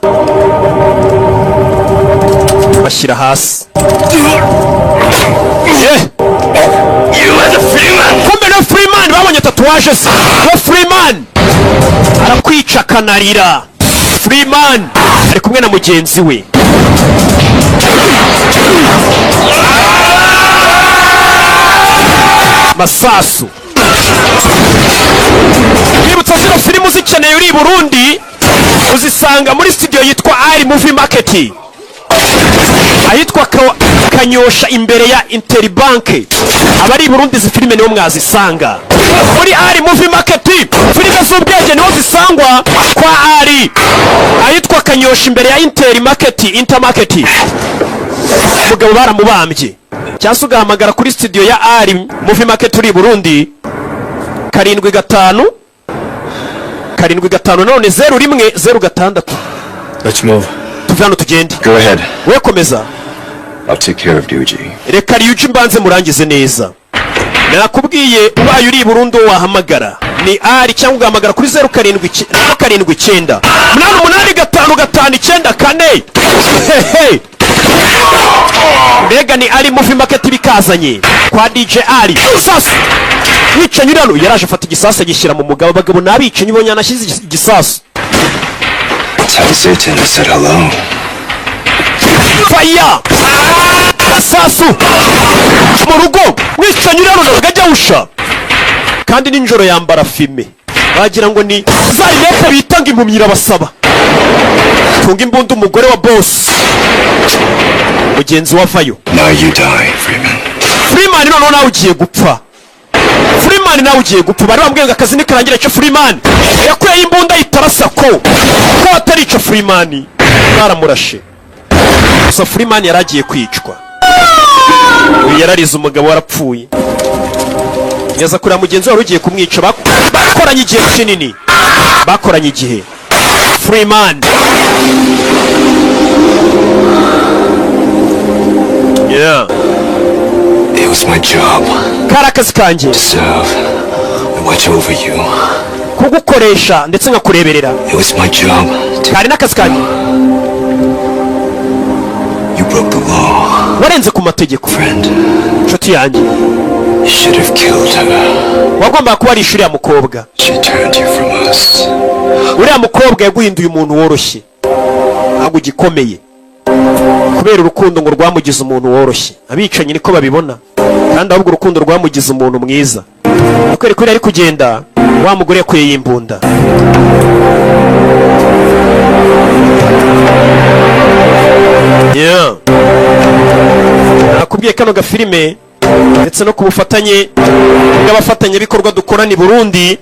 bashyira hasi kumbe no Freeman babonye tatuwaje se we Freeman arakwica akanarira. Freeman ari kumwe na mugenzi we. Masasu. Nibutsa zino filmu zikeneye uri Burundi uzisanga muri studio yitwa Ali Movie Market. Ahitwa Kanyosha imbere ya Interbank. Abari Burundi zi filime niho mwazisanga. Muri Ali Movie Market filime z'ubwenge niho zisangwa kwa Ali. Ahitwa Kanyosha imbere ya Intermarket. Mugabo baramubambye. Cyasuga hamagara kuri studio ya Ali Movie Market uri Burundi 75 none 0106. Let's move. Tuvano tugende. Go ahead. We komeza. I'll take care of Ryuji. Reka Ryuji mbanze murangize neza. Nakubwiye ubaye uri Burundi wahamagara ni Ali cyangwa ugahamagara kuri 0779 885594. Hey. Mbega ni Ali Movie Market bikazanye kwa DJ Ali. Sasa wicanyi rano yaraje afata igisasa gishyira mu mugabo bagabo nabicanyi bonye anashyize igisasa. Tell Satan I said hello. Fire! Sasu! Mu rugo wicanyi rano nagajya usha. Kandi ninjoro yambara filme. Bagira ngo ni zayete bitanga impumyira basaba. Tunga imbunda umugore wa boss. Mugenzi wavayo. Now you die, Freeman. Freeman none nawe ugiye gupfa. Freeman nawe ugiye gupfa. Bari bambwenga akazi nikarangira cyo Freeman. Yakuye imbunda itarasa ko atari cyo Freeman. Baramurashe. Gusa Freeman yaragiye kwicwa. Yararize umugabo warapfuye. Yaza kuri mugenzi wari ugiye kumwica bakoranye igihe kinini. Bakoranye igihe. Freeman. Yeah. It was my job. Karakazi kanje. To serve and watch over you. Kugukoresha ndetse ngakureberera. It was my job. Kari nakazi kanje. You broke the law. Warenze ku mategeko. Friend. Nshuti yanjye. You should have killed her. Wagomba kuba ari ishuri ya mukobwa. She turned you from us. Uriya mukobwa yaguhinduye umuntu woroshye. Ntabwo gikomeye. Kubera urukundo ngo rwamugize umuntu woroshye. Abicanyi niko babibona. Kandi ahubwo urukundo rwamugize umuntu mwiza. Ukore kuri ari kugenda wa mugore yakuye yimbunda. Yeah. Nakubwiye kano gafilime ndetse no kubufatanye bw'abafatanya bikorwa dukora ni Burundi.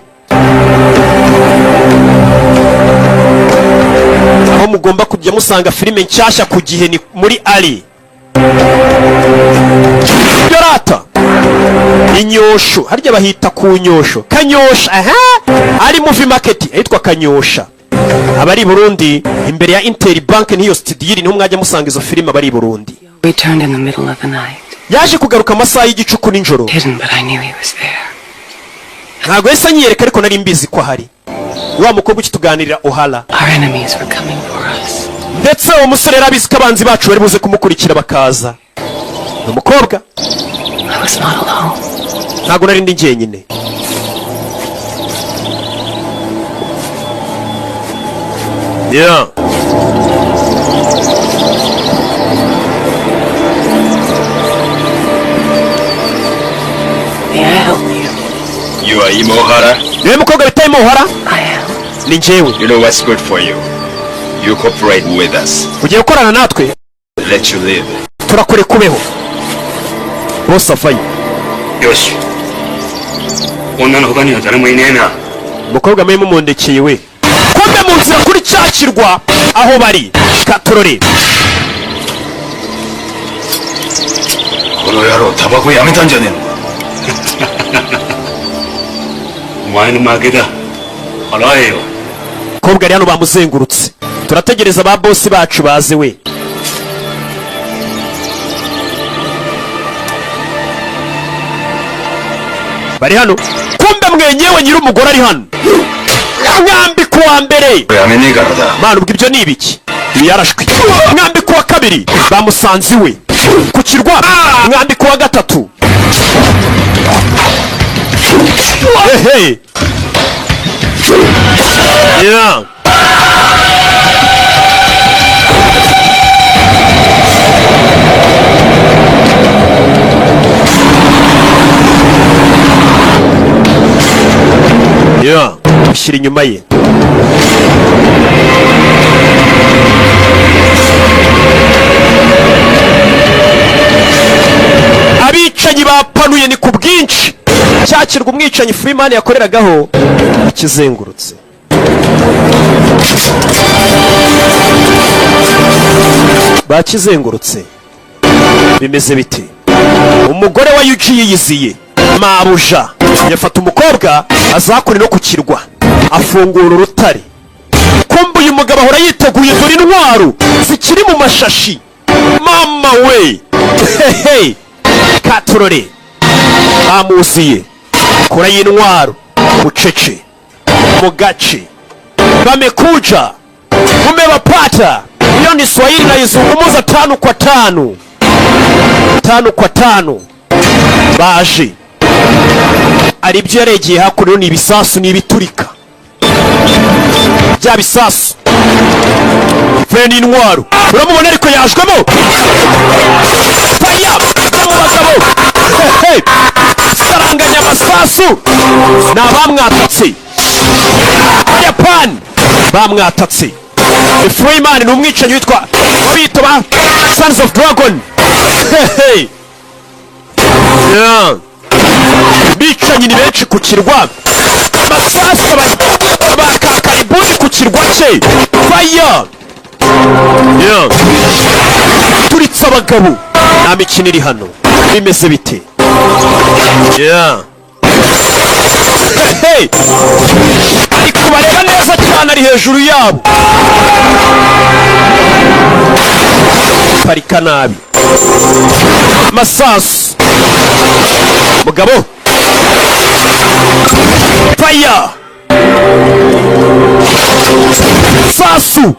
Aho mugomba kujya musanga filime nshyashya ku gihe ni muri Ali. Yorata. Inyosho, harya bahita ku nyosho. Kanyosha, Ali Movie Market ahitwa Kanyosha. Abari Burundi imbere ya Interbank niyo studio niho mwajya musanga izo filime abari Burundi. Returned in the middle of the night. Yaje kugaruka amasaha y'igicuku ninjoro. Hidden, but I knew he was there. Ntago yesa nyereka ariko nari mbizi ko hari. Wa mukobwa ukituganirira Ohala. Our enemies were coming for us. Ndetse uwo musore yarabizi ko abanzi bacu bari buze kumukurikira bakaza. Umukobwa. I was not alone. Ntago nari ndi njyenyine. Yeah. May I help you? You are Imohara? Niwe mukobwa bita Imohara? I am. Ni njyewe. You know what's good for you. You cooperate with us. Ugiye gukorana natwe? Let you live. Turakure kubeho. Boss avayo. Yoshi. Umukobwa mwe mumundekeye we. Kombe mu nzira kuri cyakirwa aho bari. Katorore. この野郎タバコやめたんじゃねえのお前の負けだ払えよ Kobwa ari hano bamuzengurutse. Turategereza ba boss bacu baze we. Bari hano. Kumbe mwenyewe nyiri umugore ari hano. Mwambi kuwa mbere. Mana ubwo ibyo ni ibiki? Yarashwe. Mwambi kuwa kabiri bamusanze we. Ku kirwa mwambi kuwa gatatu. Hey. Yeah. Yeah. Ushyira inyuma ye. Abicanyi bapanuye ni ku bwinshi. Cyakirwa umwicanyi Freeman yakoreragaho ikizengurutse. Bakizengurutse. Bimeze biti. Umugore wa Yuji yiyiziye. Mabuja yafata umukobwa azakore no kukirwa. Afungura urutare. Kumbu uyu mugabo ahora yiteguye dore intwaro zikiri mu mashashi. Mama we. Hey. Katurore. Amuziye. Kora y'intwaro. Bucece. Mu gace. Bamekuja. Umewapata. Hiyo ni Swahili na izungumuza 5 kwa 5. 5 kwa 5. Baje. Aribyo yaregeye hakuno ni ibisasu ni ibiturika. Bya bisasu. Feni intwaro. Uramubona ariko yajwemo. Faya. Abagabo. Hey. Saranganya amasasu. Nabamwatatse. Japan. Bamwatatse. Freeman ni umwicanyi witwa wabita ba Sons of Dragon. Hey. Yeah. Bicanyi ni benshi ku kirwa. Amasasu bakakaribuni ku kirwa cye. Fire. Yeah. Turitse abagabo. Nta mikino iri hano. Bimeze bite? Yeah. Hey. Ari kubareba neza cyane ari hejuru yabo. Parika nabi. Masasu. Mugabo. Fire. Sasu.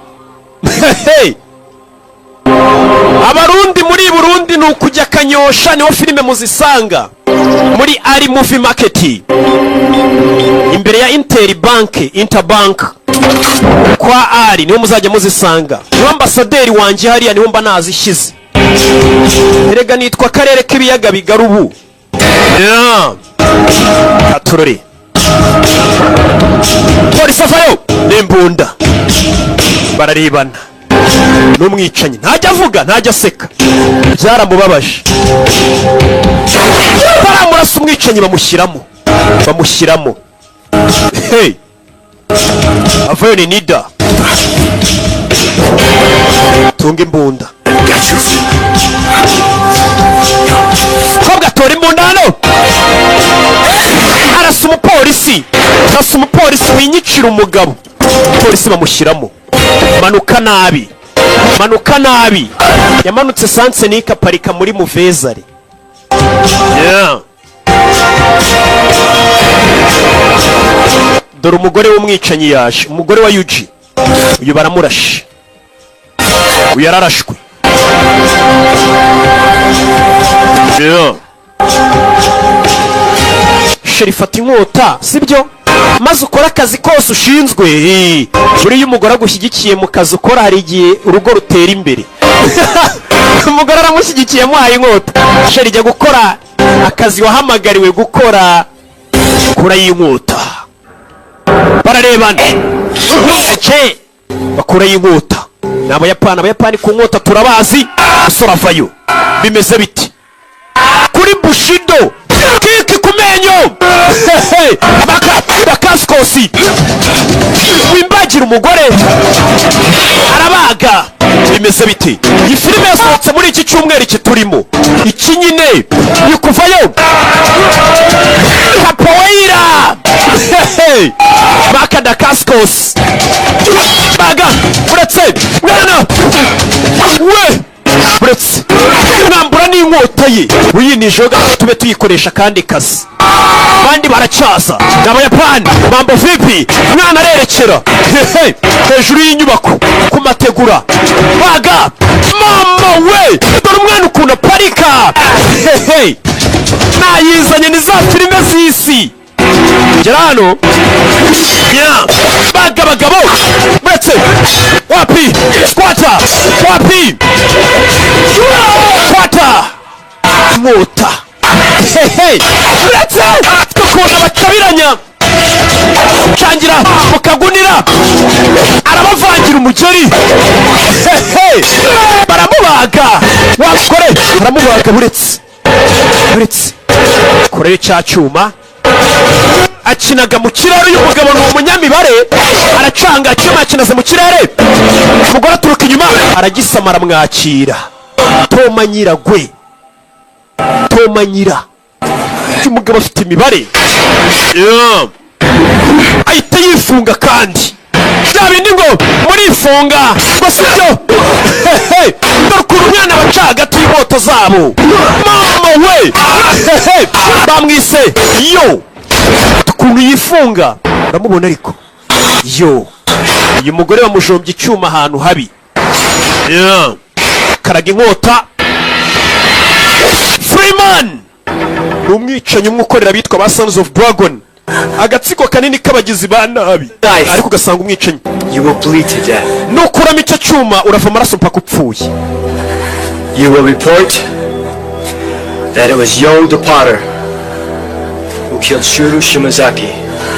Hey. Abarundi muri Burundi nukujya Kanyosha niho filime muzisanga. Muri Ari Movie Market. Imbere ya Interbank. Kwa Ari niho muzajya muzisanga. Ni ambasaderi wanje hariya niho mba nazishize. Erega nitwa Karere k'ibiyaga bigarubu. Yeah. Katurore. Polisi avayo n'imbunda. Bararebana. N'umwicanyi ntajya avuga ntajya aseka. Byaramubabaje. Baramurasa umwicanyi bamushyiramo. Hey. Avayo ni Nida. Tunga imbunda. Kobwa tora imbunda hano. Arasa umupolisi winyicira umugabo. Polisi bamushyiramo. Manuka nabi. Yamanutse sanse n'ikaparika muri Muvezari. Yeah. Dore umugore w'umwicanyi yaje. Umugore wa Yuji. Uyu baramurashe. Uyu yararashwe. Yeah. Sherifata inkota, sibyo? Maze ukora akazi kose ushinzwe. Buriya umugore agushyigikiye mu kazi ukora hari igihe urugo rutera imbere. Umugore aramushyigikiye muhaye inkota. Sheri jya gukora akazi wahamagariwe gukora. Kura y'inkota. Bararebana. Ece. Bakura y'inkota. Ni Abayapani ku nkota turabazi. Usora vayo. Bimeze biti. Kuri Bushido. Kiki kumenyo. Bakaskosi. Wimbagira umugore. Arabaga. Bimeze biti. Iyi filime yasohotse muri iki cyumweru kiturimo. Iki nyine yukuvayo. Capoeira. Baka Dakaskos. Baga. Uretse. Mwana. We. Uretse. Nambura n'inkota ye. Uyinijoga tube tuyikoresha kandi kazi. Bandi baracyaza. N'Abayapani. Mambo vipi? Mwana arerekera. Hejuru y'inyubako. Ku mategura. Baga. Mama we. Dore umwana ukuntu parika. Nayizanye ni za filime z'isi. gera hano bagabo uretse wapi squatter wapi squatter inkota uretse tukabona bakabiranya cangira mukagunira arabavangira umugeri baramubaga wakore baramubaga uretse korere cya cyuma akinaga mu kirere. uyu mugabo ni umunyamibare aracanga icyuma akinaze mu kirere. umugore aturuka inyuma aragisama aramwakira. Toma nyiragwe uyu mugabo afite imibare ahita yifunga kandi bya bindi ngo murifunga ngo sibyo. dore ukuntu umwana baca hagati y'inkota zabo mama we bamwise yo ukuntu yifunga uramubona ariko yo uyu mugore bamujombye icyuma ahantu habi karaga inkota. Freeman ni umwicanyi umwe ukorera bitwa ba Sons of Dragon, agatsiko kanini k'abagizi ba nabi ariko ugasanga umwicanyi. You will bleed to death. Nukuramo icyo cyuma urava amaraso mpaka upfuye. You will report that it was Yo the Potter who killed Shuru Shimazaki.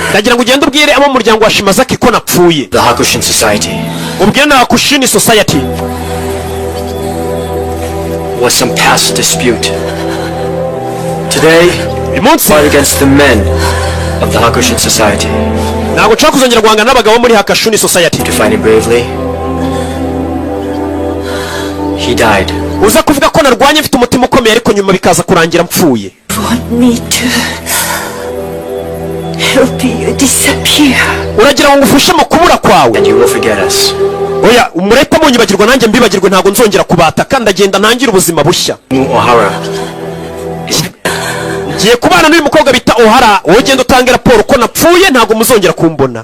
Ndagira ngo ugende ubwire abo mu muryango wa Shimazaki ko napfuye. The Hakushin Society. Ubwire na Hakushin Society. Was some past dispute. Today, we fight against the men of the Hakushin Society. Ntabwo nshaka kuzongera guhangana n'abagabo muri Hakushin Society. To fight him bravely. He died. Uza kuvuga ko narwanye mfite umutima ukomeye ariko nyuma bikaza kurangira mpfuye. Want me to help you disappear. Uragira ngo ngufashe mu kubura kwawe. And you will forget us. Oya, umureka munyibagirwa nanjye mbibagirwe ntabwo nzongera kubata kandi agenda ntangira ubuzima bushya. O'Hara. Ngiye kubana n'uyu mukobwa bita O'Hara, wowe genda utange raporo ko napfuye ntabwo muzongera kumbona.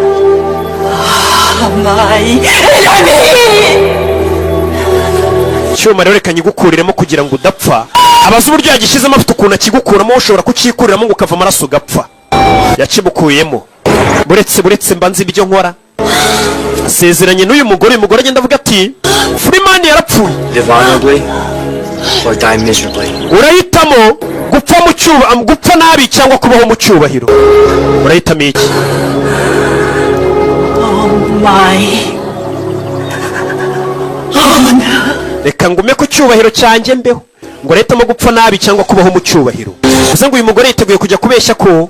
Cyuma rero reka nyigukuriremo kugira ngo udapfa. Abazi uburyo yagishyizemo afite ukuntu akigukuramo ushobora kucyikuriramo ngo ukava amaraso ugapfa. Yakimukuyemo. Buretse mbanze ibyo nkora. Asezeranye n'uyu mugore agenda avuga ati Freeman yarapfuye. Live honorably or die miserably. Urahitamo gupfa mu cyubahiro, gupfa nabi cyangwa kubaho mu cyubahiro. Urahitamo iki? Reka ngume ku cyubahiro cyanjye mbeho. Ngo urahitamo gupfa nabi cyangwa kubaho mu cyubahiro. Uze ngo uyu mugore yiteguye kujya kubeshya ko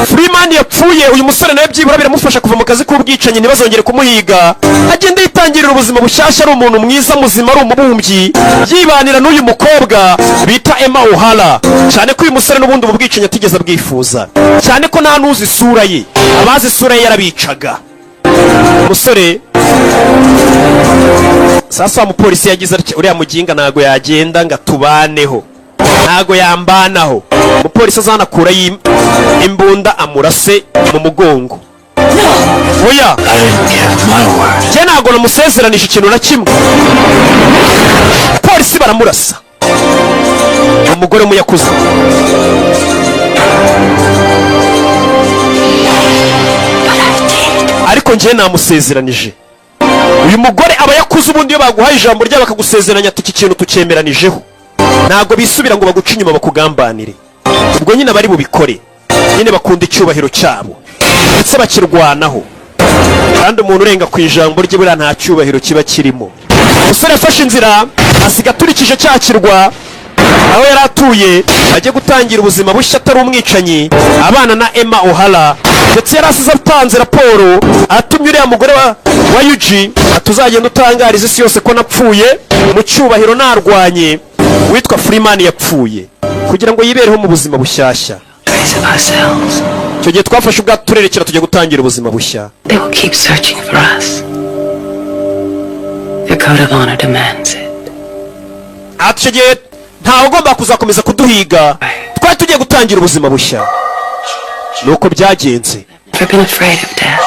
Freeman yapfuye. Uyu musore nawe byibura biramufasha kuva mu kazi k'ubwicanyi ntibazongere kumuhiga. Agenda yitangirira ubuzima bushyashya ari umuntu mwiza muzima ari umubumbyi yibanira n'uyu mukobwa bita Emma O'Hara. Cyane ko uyu musore n'ubundi ubu bwicanyi atigeze abwifuza, cyane ko nta nuzi isura ye, abazi isura ye yarabicaga. Umusore sasa umupolisi yagize ati uriya muginga ntago yagenda ngo atubaneho, ntago yambanaho. Umupolisi azanakura imbunda amurase mu mugongo. Oya, je ntago namusezeranije ikintu na kimwe. Polisi baramurasa. Umugore muyakuze. Ariko nje namusezeranije. Uyu mugore aba yakuze ubundi iyo baguhaye ijambo rya bakagusezeranya ati iki kintu tucyemeranijeho. Ntago bisubira ngo baguce inyuma bakugambanire. Ubwo nyine bari bubikore. Nyine bakunda icyubahiro cyabo. Ndetse bakirwanaho. Kandi umuntu urenga ku ijambo rye buriya nta cyubahiro kiba kirimo. Umusore afashe inzira asiga turikije cyakirwa aho yari atuye ajye gutangira ubuzima bushya atari umwicanyi abana na Emma O'Hara. Ndetse yari asize atanze raporo atumye uriya mugore wa Yuji atuzagenda utangariza isi yose ko napfuye mu cyubahiro narwanye witwa Freeman yapfuye kugira ngo yibereho mu buzima bushyashya. Icyo gihe twafashe ubwato turerekera tujya gutangira ubuzima bushya. They will keep searching for us. The code of honor demands it. Icyo gihe ntawe ugomba kuzakomeza kuduhiga, twari tugiye gutangira ubuzima bushya. Nuko byagenze. I've been afraid of death.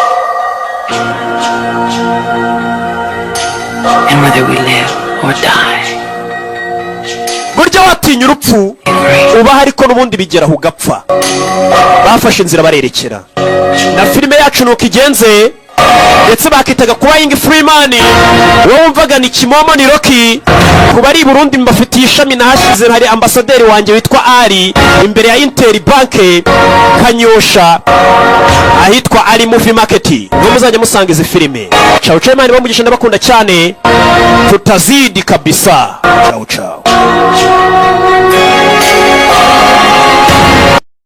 And whether we live or die. Burya watinya urupfu ubaho ariko n'ubundi bigeraho ugapfa. Bafashe inzira barerekera na filime yacu nuko igenze, ndetse bakitaga kuba Young Freeman. Wowe wumvaga ni Kimomo ni Rocky. Kuba ari Burundi mbafitiye ishami nahashize, hari ambasaderi wanjye witwa Ali imbere ya Inter Bank Kanyosha ahitwa Ali Movie Market. Ngo muzajya musanga izi filime. Ciao ciao mani bamugisha ndabakunda cyane, tutazidi kabisa. Ciao ciao.